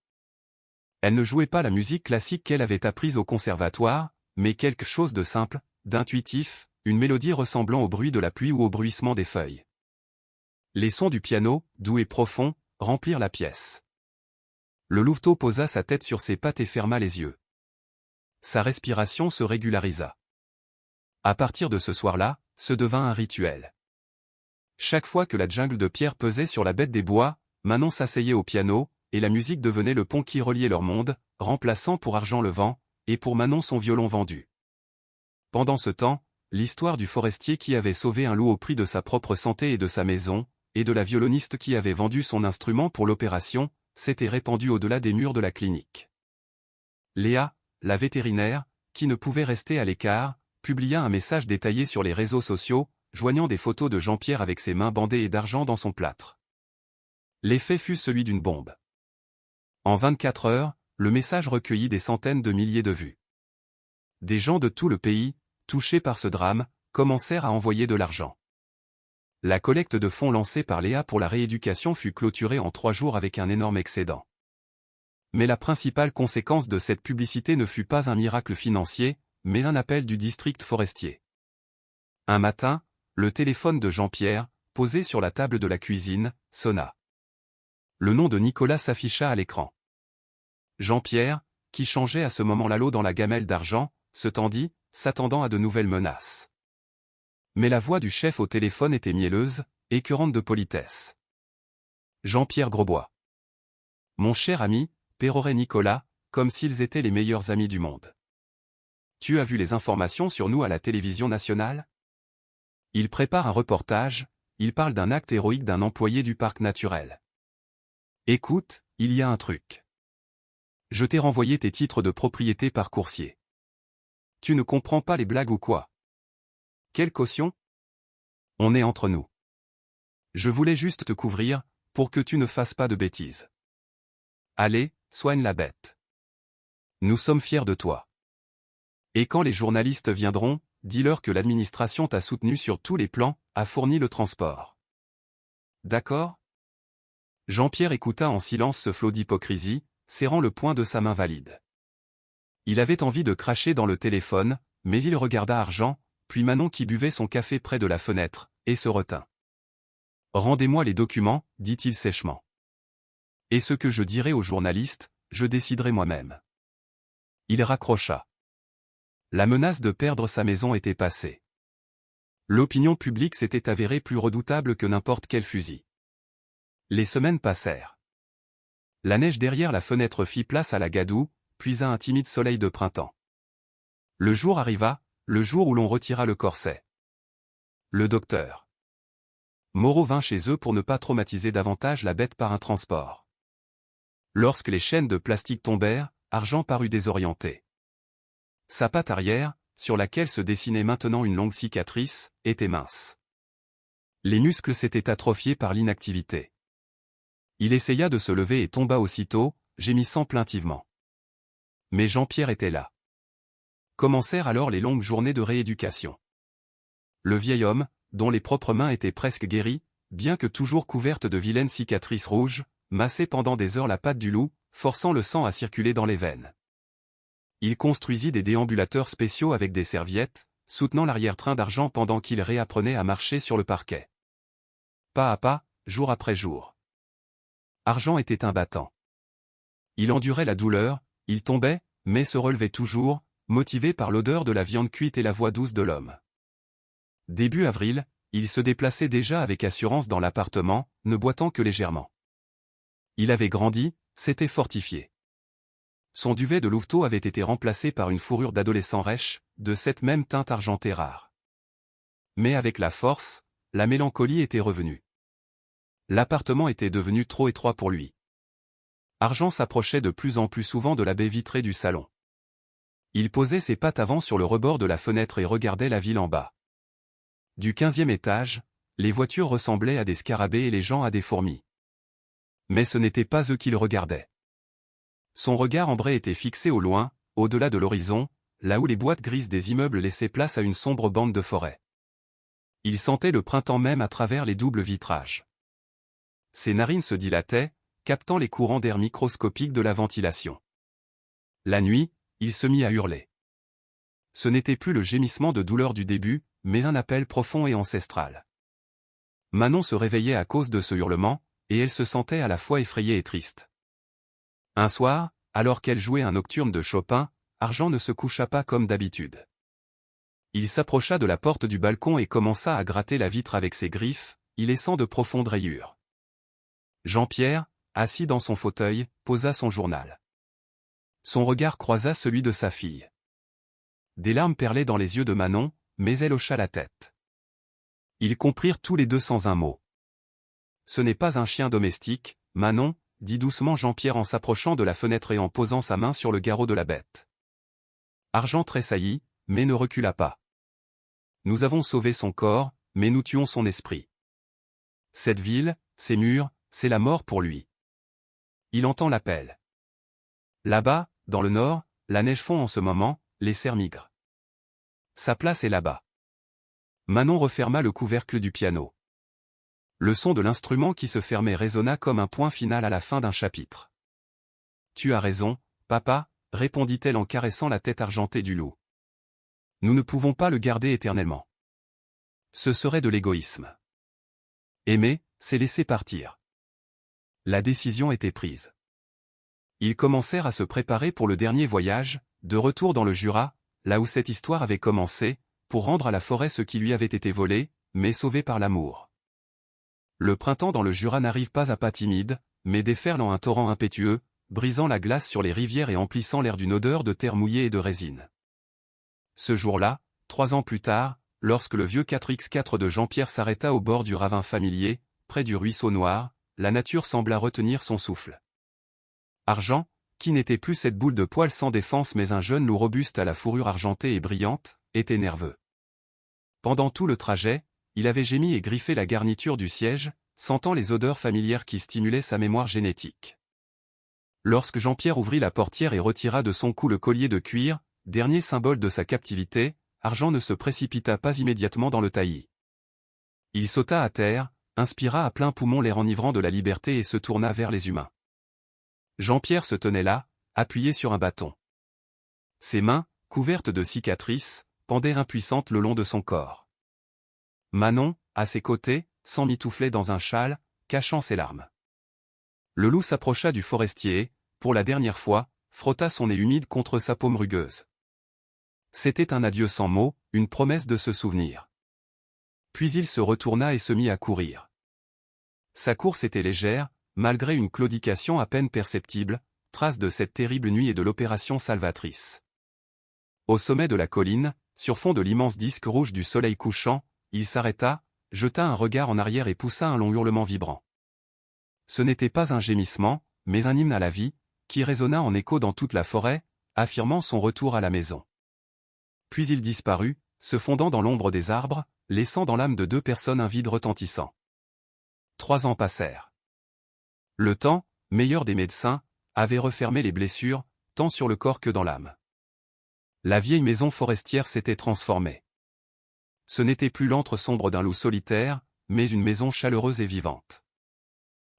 Elle ne jouait pas la musique classique qu'elle avait apprise au conservatoire, mais quelque chose de simple, d'intuitif, une mélodie ressemblant au bruit de la pluie ou au bruissement des feuilles. Les sons du piano, doux et profonds, remplirent la pièce. Le louveteau posa sa tête sur ses pattes et ferma les yeux. Sa respiration se régularisa. À partir de ce soir-là, ce devint un rituel. Chaque fois que la jungle de pierre pesait sur la bête des bois, Manon s'asseyait au piano, et la musique devenait le pont qui reliait leur monde, remplaçant pour Argent le vent, et pour Manon son violon vendu. Pendant ce temps, l'histoire du forestier qui avait sauvé un loup au prix de sa propre santé et de sa maison, et de la violoniste qui avait vendu son instrument pour l'opération, s'était répandue au-delà des murs de la clinique. Léa, la vétérinaire, qui ne pouvait rester à l'écart, publia un message détaillé sur les réseaux sociaux, joignant des photos de Jean-Pierre avec ses mains bandées et d'argent dans son plâtre. L'effet fut celui d'une bombe. En 24 heures, le message recueillit des centaines de milliers de vues. Des gens de tout le pays, touchés par ce drame, commencèrent à envoyer de l'argent. La collecte de fonds lancée par Léa pour la rééducation fut clôturée en 3 jours avec un énorme excédent. Mais la principale conséquence de cette publicité ne fut pas un miracle financier, mais un appel du district forestier. Un matin, le téléphone de Jean-Pierre, posé sur la table de la cuisine, sonna. Le nom de Nicolas s'afficha à l'écran. Jean-Pierre, qui changeait à ce moment-là l'eau dans la gamelle d'argent, se tendit, s'attendant à de nouvelles menaces. Mais la voix du chef au téléphone était mielleuse, écœurante de politesse. Jean-Pierre Grosbois. Mon cher ami, pérorait Nicolas, comme s'ils étaient les meilleurs amis du monde. Tu as vu les informations sur nous à la télévision nationale? Il prépare un reportage, il parle d'un acte héroïque d'un employé du parc naturel. Écoute, il y a un truc. Je t'ai renvoyé tes titres de propriété par coursier. Tu ne comprends pas les blagues ou quoi? Quelle caution? On est entre nous. Je voulais juste te couvrir, pour que tu ne fasses pas de bêtises. Allez, soigne la bête. Nous sommes fiers de toi. Et quand les journalistes viendront, dis-leur que l'administration t'a soutenu sur tous les plans, a fourni le transport. D'accord? Jean-Pierre écouta en silence ce flot d'hypocrisie, serrant le poing de sa main valide. Il avait envie de cracher dans le téléphone, mais il regarda Argent, puis Manon qui buvait son café près de la fenêtre, et se retint. Rendez-moi les documents, dit-il sèchement. Et ce que je dirai aux journalistes, je déciderai moi-même. Il raccrocha. La menace de perdre sa maison était passée. L'opinion publique s'était avérée plus redoutable que n'importe quel fusil. Les semaines passèrent. La neige derrière la fenêtre fit place à la gadoue, puis à un timide soleil de printemps. Le jour arriva, le jour où l'on retira le corset. Le docteur Moreau vint chez eux pour ne pas traumatiser davantage la bête par un transport. Lorsque les chaînes de plastique tombèrent, Argent parut désorienté. Sa patte arrière, sur laquelle se dessinait maintenant une longue cicatrice, était mince. Les muscles s'étaient atrophiés par l'inactivité. Il essaya de se lever et tomba aussitôt, gémissant plaintivement. Mais Jean-Pierre était là. Commencèrent alors les longues journées de rééducation. Le vieil homme, dont les propres mains étaient presque guéries, bien que toujours couvertes de vilaines cicatrices rouges, massait pendant des heures la patte du loup, forçant le sang à circuler dans les veines. Il construisit des déambulateurs spéciaux avec des serviettes, soutenant l'arrière-train d'Argent pendant qu'il réapprenait à marcher sur le parquet. Pas à pas, jour après jour. Argent était un battant. Il endurait la douleur, il tombait, mais se relevait toujours, motivé par l'odeur de la viande cuite et la voix douce de l'homme. Début avril, il se déplaçait déjà avec assurance dans l'appartement, ne boitant que légèrement. Il avait grandi, s'était fortifié. Son duvet de louveteau avait été remplacé par une fourrure d'adolescent rêche, de cette même teinte argentée rare. Mais avec la force, la mélancolie était revenue. L'appartement était devenu trop étroit pour lui. Argent s'approchait de plus en plus souvent de la baie vitrée du salon. Il posait ses pattes avant sur le rebord de la fenêtre et regardait la ville en bas. Du 15e étage, les voitures ressemblaient à des scarabées et les gens à des fourmis. Mais ce n'était pas eux qu'il regardait. Son regard ambré était fixé au loin, au-delà de l'horizon, là où les boîtes grises des immeubles laissaient place à une sombre bande de forêt. Il sentait le printemps même à travers les doubles vitrages. Ses narines se dilataient, captant les courants d'air microscopiques de la ventilation. La nuit, il se mit à hurler. Ce n'était plus le gémissement de douleur du début, mais un appel profond et ancestral. Manon se réveillait à cause de ce hurlement, et elle se sentait à la fois effrayée et triste. Un soir, alors qu'elle jouait un nocturne de Chopin, Argent ne se coucha pas comme d'habitude. Il s'approcha de la porte du balcon et commença à gratter la vitre avec ses griffes, y laissant de profondes rayures. Jean-Pierre, assis dans son fauteuil, posa son journal. Son regard croisa celui de sa fille. Des larmes perlaient dans les yeux de Manon, mais elle hocha la tête. Ils comprirent tous les deux sans un mot. Ce n'est pas un chien domestique, Manon, dit doucement Jean-Pierre en s'approchant de la fenêtre et en posant sa main sur le garrot de la bête. Argent tressaillit, mais ne recula pas. Nous avons sauvé son corps, mais nous tuons son esprit. Cette ville, ces murs, c'est la mort pour lui. Il entend l'appel. Là-bas, dans le nord, la neige fond en ce moment, les cerfs migrent. Sa place est là-bas. Manon referma le couvercle du piano. Le son de l'instrument qui se fermait résonna comme un point final à la fin d'un chapitre. Tu as raison, papa, répondit-elle en caressant la tête argentée du loup. Nous ne pouvons pas le garder éternellement. Ce serait de l'égoïsme. Aimer, c'est laisser partir. La décision était prise. Ils commencèrent à se préparer pour le dernier voyage, de retour dans le Jura, là où cette histoire avait commencé, pour rendre à la forêt ce qui lui avait été volé, mais sauvé par l'amour. Le printemps dans le Jura n'arrive pas à pas timide, mais déferle en un torrent impétueux, brisant la glace sur les rivières et emplissant l'air d'une odeur de terre mouillée et de résine. Ce jour-là, 3 ans plus tard, lorsque le vieux 4x4 de Jean-Pierre s'arrêta au bord du ravin familier, près du ruisseau noir, la nature sembla retenir son souffle. Argent, qui n'était plus cette boule de poil sans défense mais un jeune loup robuste à la fourrure argentée et brillante, était nerveux. Pendant tout le trajet, il avait gémi et griffé la garniture du siège, sentant les odeurs familières qui stimulaient sa mémoire génétique. Lorsque Jean-Pierre ouvrit la portière et retira de son cou le collier de cuir, dernier symbole de sa captivité, Argent ne se précipita pas immédiatement dans le taillis. Il sauta à terre, inspira à plein poumon l'air enivrant de la liberté et se tourna vers les humains. Jean-Pierre se tenait là, appuyé sur un bâton. Ses mains, couvertes de cicatrices, pendaient impuissantes le long de son corps. Manon, à ses côtés, s'emmitouflait dans un châle, cachant ses larmes. Le loup s'approcha du forestier et, pour la dernière fois, frotta son nez humide contre sa paume rugueuse. C'était un adieu sans mots, une promesse de se souvenir. Puis il se retourna et se mit à courir. Sa course était légère, malgré une claudication à peine perceptible, trace de cette terrible nuit et de l'opération salvatrice. Au sommet de la colline, sur fond de l'immense disque rouge du soleil couchant, il s'arrêta, jeta un regard en arrière et poussa un long hurlement vibrant. Ce n'était pas un gémissement, mais un hymne à la vie, qui résonna en écho dans toute la forêt, affirmant son retour à la maison. Puis il disparut, se fondant dans l'ombre des arbres, laissant dans l'âme de 2 personnes un vide retentissant. 3 ans passèrent. Le temps, meilleur des médecins, avait refermé les blessures, tant sur le corps que dans l'âme. La vieille maison forestière s'était transformée. Ce n'était plus l'antre sombre d'un loup solitaire, mais une maison chaleureuse et vivante.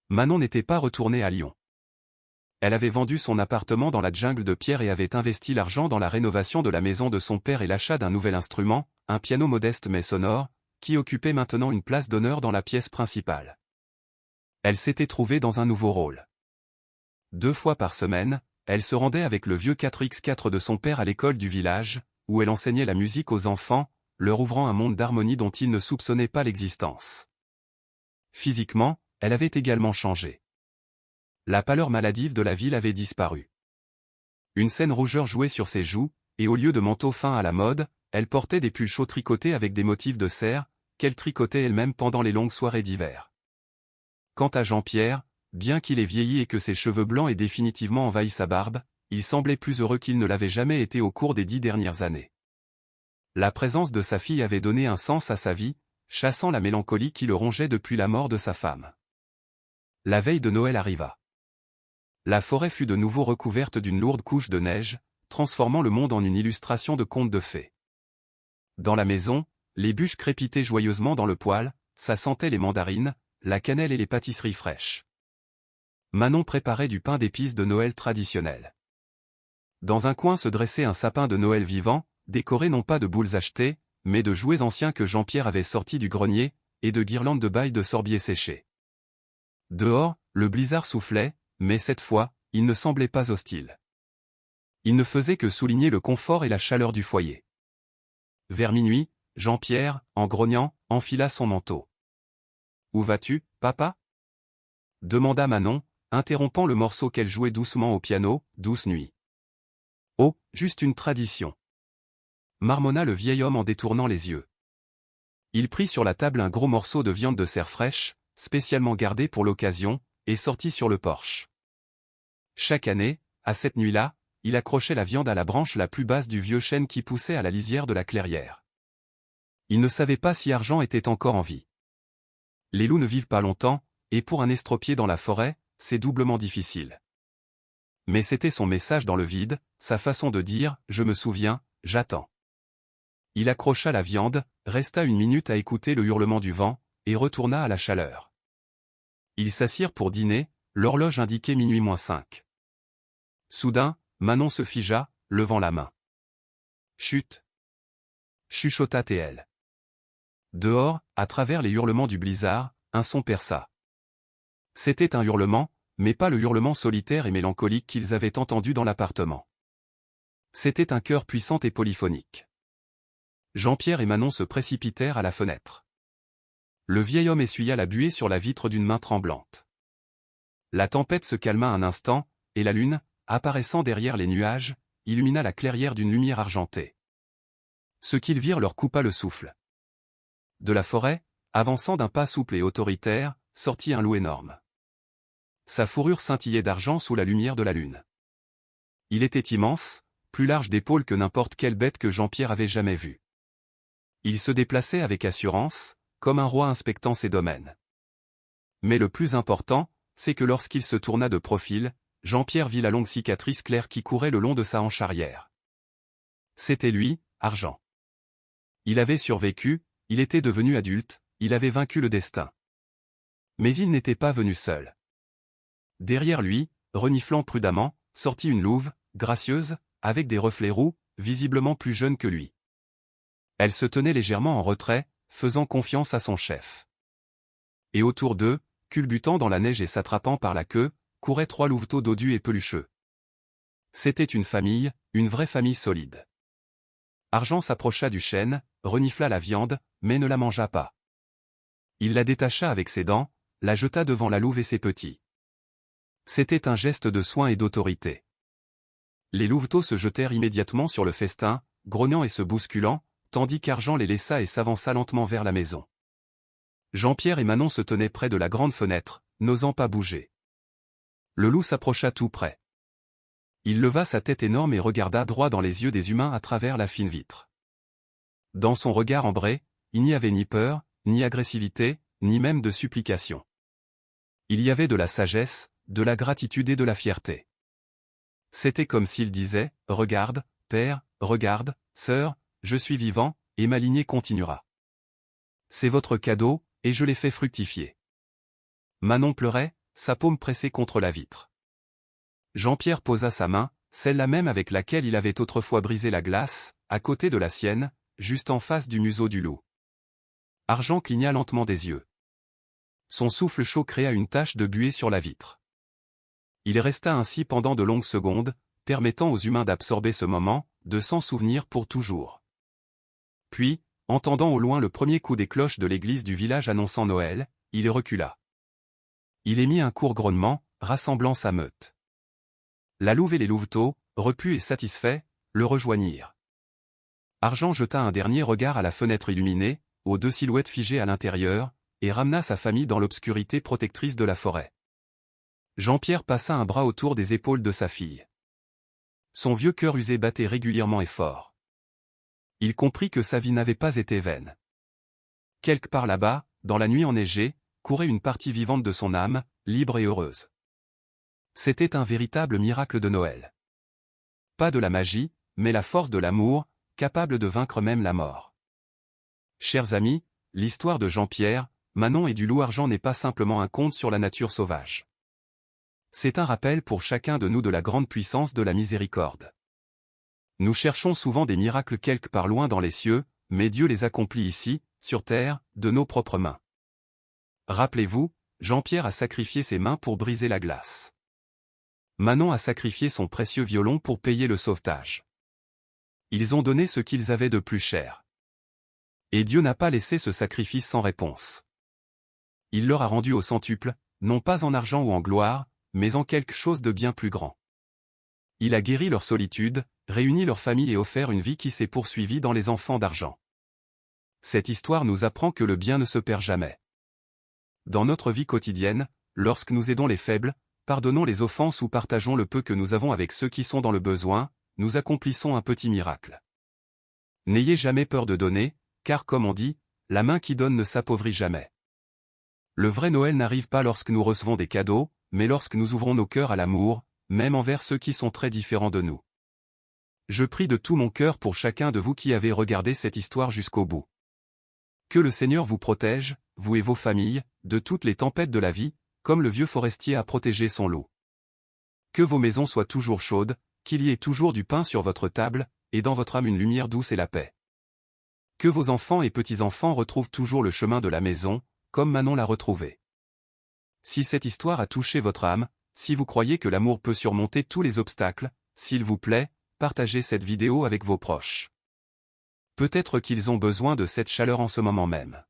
Manon n'était pas retournée à Lyon. Elle avait vendu son appartement dans la jungle de pierre et avait investi l'argent dans la rénovation de la maison de son père et l'achat d'un nouvel instrument, un piano modeste mais sonore, qui occupait maintenant une place d'honneur dans la pièce principale. Elle s'était trouvée dans un nouveau rôle. 2 fois par semaine, elle se rendait avec le vieux 4x4 de son père à l'école du village, où elle enseignait la musique aux enfants, leur ouvrant un monde d'harmonie dont ils ne soupçonnaient pas l'existence. Physiquement, elle avait également changé. La pâleur maladive de la ville avait disparu. Une saine rougeur jouait sur ses joues, et au lieu de manteaux fins à la mode, elle portait des pulls chauds tricotés avec des motifs de cerf, qu'elle tricotait elle-même pendant les longues soirées d'hiver. Quant à Jean-Pierre, bien qu'il ait vieilli et que ses cheveux blancs aient définitivement envahi sa barbe, il semblait plus heureux qu'il ne l'avait jamais été au cours des 10 dernières années. La présence de sa fille avait donné un sens à sa vie, chassant la mélancolie qui le rongeait depuis la mort de sa femme. La veille de Noël arriva. La forêt fut de nouveau recouverte d'une lourde couche de neige, transformant le monde en une illustration de conte de fées. Dans la maison, les bûches crépitaient joyeusement dans le poêle, ça sentait les mandarines, la cannelle et les pâtisseries fraîches. Manon préparait du pain d'épices de Noël traditionnel. Dans un coin se dressait un sapin de Noël vivant, décoré non pas de boules achetées, mais de jouets anciens que Jean-Pierre avait sortis du grenier, et de guirlandes de bail de sorbier séché. Dehors, le blizzard soufflait, mais cette fois, il ne semblait pas hostile. Il ne faisait que souligner le confort et la chaleur du foyer. Vers minuit, Jean-Pierre, en grognant, enfila son manteau. « Où vas-tu, papa » demanda Manon, interrompant le morceau qu'elle jouait doucement au piano, « Douce nuit ». « Oh, juste une tradition » marmonna le vieil homme en détournant les yeux. Il prit sur la table un gros morceau de viande de cerf fraîche, spécialement gardé pour l'occasion, et sortit sur le porche. Chaque année, à cette nuit-là, il accrochait la viande à la branche la plus basse du vieux chêne qui poussait à la lisière de la clairière. Il ne savait pas si Argent était encore en vie. Les loups ne vivent pas longtemps, et pour un estropié dans la forêt, c'est doublement difficile. Mais c'était son message dans le vide, sa façon de dire « Je me souviens, j'attends ». Il accrocha la viande, resta 1 minute à écouter le hurlement du vent, et retourna à la chaleur. Ils s'assirent pour dîner, l'horloge indiquait minuit moins 5. Soudain, Manon se figea, levant la main. « Chut !» chuchota T.L. Dehors, à travers les hurlements du blizzard, un son perça. C'était un hurlement, mais pas le hurlement solitaire et mélancolique qu'ils avaient entendu dans l'appartement. C'était un chœur puissant et polyphonique. Jean-Pierre et Manon se précipitèrent à la fenêtre. Le vieil homme essuya la buée sur la vitre d'une main tremblante. La tempête se calma un instant, et la lune, apparaissant derrière les nuages, illumina la clairière d'une lumière argentée. Ce qu'ils virent leur coupa le souffle. De la forêt, avançant d'un pas souple et autoritaire, sortit un loup énorme. Sa fourrure scintillait d'argent sous la lumière de la lune. Il était immense, plus large d'épaules que n'importe quelle bête que Jean-Pierre avait jamais vue. Il se déplaçait avec assurance, comme un roi inspectant ses domaines. Mais le plus important, c'est que lorsqu'il se tourna de profil, Jean-Pierre vit la longue cicatrice claire qui courait le long de sa hanche arrière. C'était lui, Argent. Il avait survécu, il était devenu adulte, il avait vaincu le destin. Mais il n'était pas venu seul. Derrière lui, reniflant prudemment, sortit une louve, gracieuse, avec des reflets roux, visiblement plus jeune que lui. Elle se tenait légèrement en retrait, faisant confiance à son chef. Et autour d'eux, culbutant dans la neige et s'attrapant par la queue, couraient 3 louveteaux dodus et pelucheux. C'était une famille, une vraie famille solide. Argent s'approcha du chêne, renifla la viande, mais ne la mangea pas. Il la détacha avec ses dents, la jeta devant la louve et ses petits. C'était un geste de soin et d'autorité. Les louveteaux se jetèrent immédiatement sur le festin, grognant et se bousculant, tandis qu'Argent les laissa et s'avança lentement vers la maison. Jean-Pierre et Manon se tenaient près de la grande fenêtre, n'osant pas bouger. Le loup s'approcha tout près. Il leva sa tête énorme et regarda droit dans les yeux des humains à travers la fine vitre. Dans son regard ambré, il n'y avait ni peur, ni agressivité, ni même de supplication. Il y avait de la sagesse, de la gratitude et de la fierté. C'était comme s'il disait « Regarde, père, regarde, sœur, je suis vivant, et ma lignée continuera. C'est votre cadeau, et je l'ai fait fructifier. » Manon pleurait, sa paume pressée contre la vitre. Jean-Pierre posa sa main, celle-là même avec laquelle il avait autrefois brisé la glace, à côté de la sienne, juste en face du museau du loup. Argent cligna lentement des yeux. Son souffle chaud créa une tache de buée sur la vitre. Il resta ainsi pendant de longues secondes, permettant aux humains d'absorber ce moment, de s'en souvenir pour toujours. Puis, entendant au loin le premier coup des cloches de l'église du village annonçant Noël, il recula. Il émit un court grognement, rassemblant sa meute. La louve et les louveteaux, repus et satisfaits, le rejoignirent. Argent jeta un dernier regard à la fenêtre illuminée, aux deux silhouettes figées à l'intérieur, et ramena sa famille dans l'obscurité protectrice de la forêt. Jean-Pierre passa un bras autour des épaules de sa fille. Son vieux cœur usé battait régulièrement et fort. Il comprit que sa vie n'avait pas été vaine. Quelque part là-bas, dans la nuit enneigée, courait une partie vivante de son âme, libre et heureuse. C'était un véritable miracle de Noël. Pas de la magie, mais la force de l'amour, capable de vaincre même la mort. Chers amis, l'histoire de Jean-Pierre, Manon et du loup Argent n'est pas simplement un conte sur la nature sauvage. C'est un rappel pour chacun de nous de la grande puissance de la miséricorde. Nous cherchons souvent des miracles quelque part loin dans les cieux, mais Dieu les accomplit ici, sur terre, de nos propres mains. Rappelez-vous, Jean-Pierre a sacrifié ses mains pour briser la glace. Manon a sacrifié son précieux violon pour payer le sauvetage. Ils ont donné ce qu'ils avaient de plus cher. Et Dieu n'a pas laissé ce sacrifice sans réponse. Il leur a rendu au centuple, non pas en argent ou en gloire, mais en quelque chose de bien plus grand. Il a guéri leur solitude, réuni leur famille et offert une vie qui s'est poursuivie dans les enfants d'argent. Cette histoire nous apprend que le bien ne se perd jamais. Dans notre vie quotidienne, lorsque nous aidons les faibles, pardonnons les offenses ou partageons le peu que nous avons avec ceux qui sont dans le besoin, nous accomplissons un petit miracle. N'ayez jamais peur de donner, car comme on dit, la main qui donne ne s'appauvrit jamais. Le vrai Noël n'arrive pas lorsque nous recevons des cadeaux, mais lorsque nous ouvrons nos cœurs à l'amour, même envers ceux qui sont très différents de nous. Je prie de tout mon cœur pour chacun de vous qui avez regardé cette histoire jusqu'au bout. Que le Seigneur vous protège, vous et vos familles, de toutes les tempêtes de la vie, comme le vieux forestier a protégé son loup. Que vos maisons soient toujours chaudes, qu'il y ait toujours du pain sur votre table, et dans votre âme une lumière douce et la paix. Que vos enfants et petits-enfants retrouvent toujours le chemin de la maison, comme Manon l'a retrouvé. Si cette histoire a touché votre âme, si vous croyez que l'amour peut surmonter tous les obstacles, s'il vous plaît, partagez cette vidéo avec vos proches. Peut-être qu'ils ont besoin de cette chaleur en ce moment même.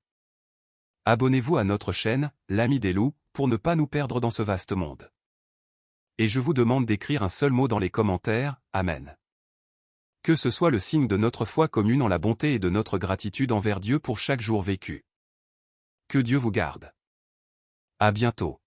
Abonnez-vous à notre chaîne, l'Ami des loups, pour ne pas nous perdre dans ce vaste monde. Et je vous demande d'écrire un seul mot dans les commentaires, Amen. Que ce soit le signe de notre foi commune en la bonté et de notre gratitude envers Dieu pour chaque jour vécu. Que Dieu vous garde. À bientôt.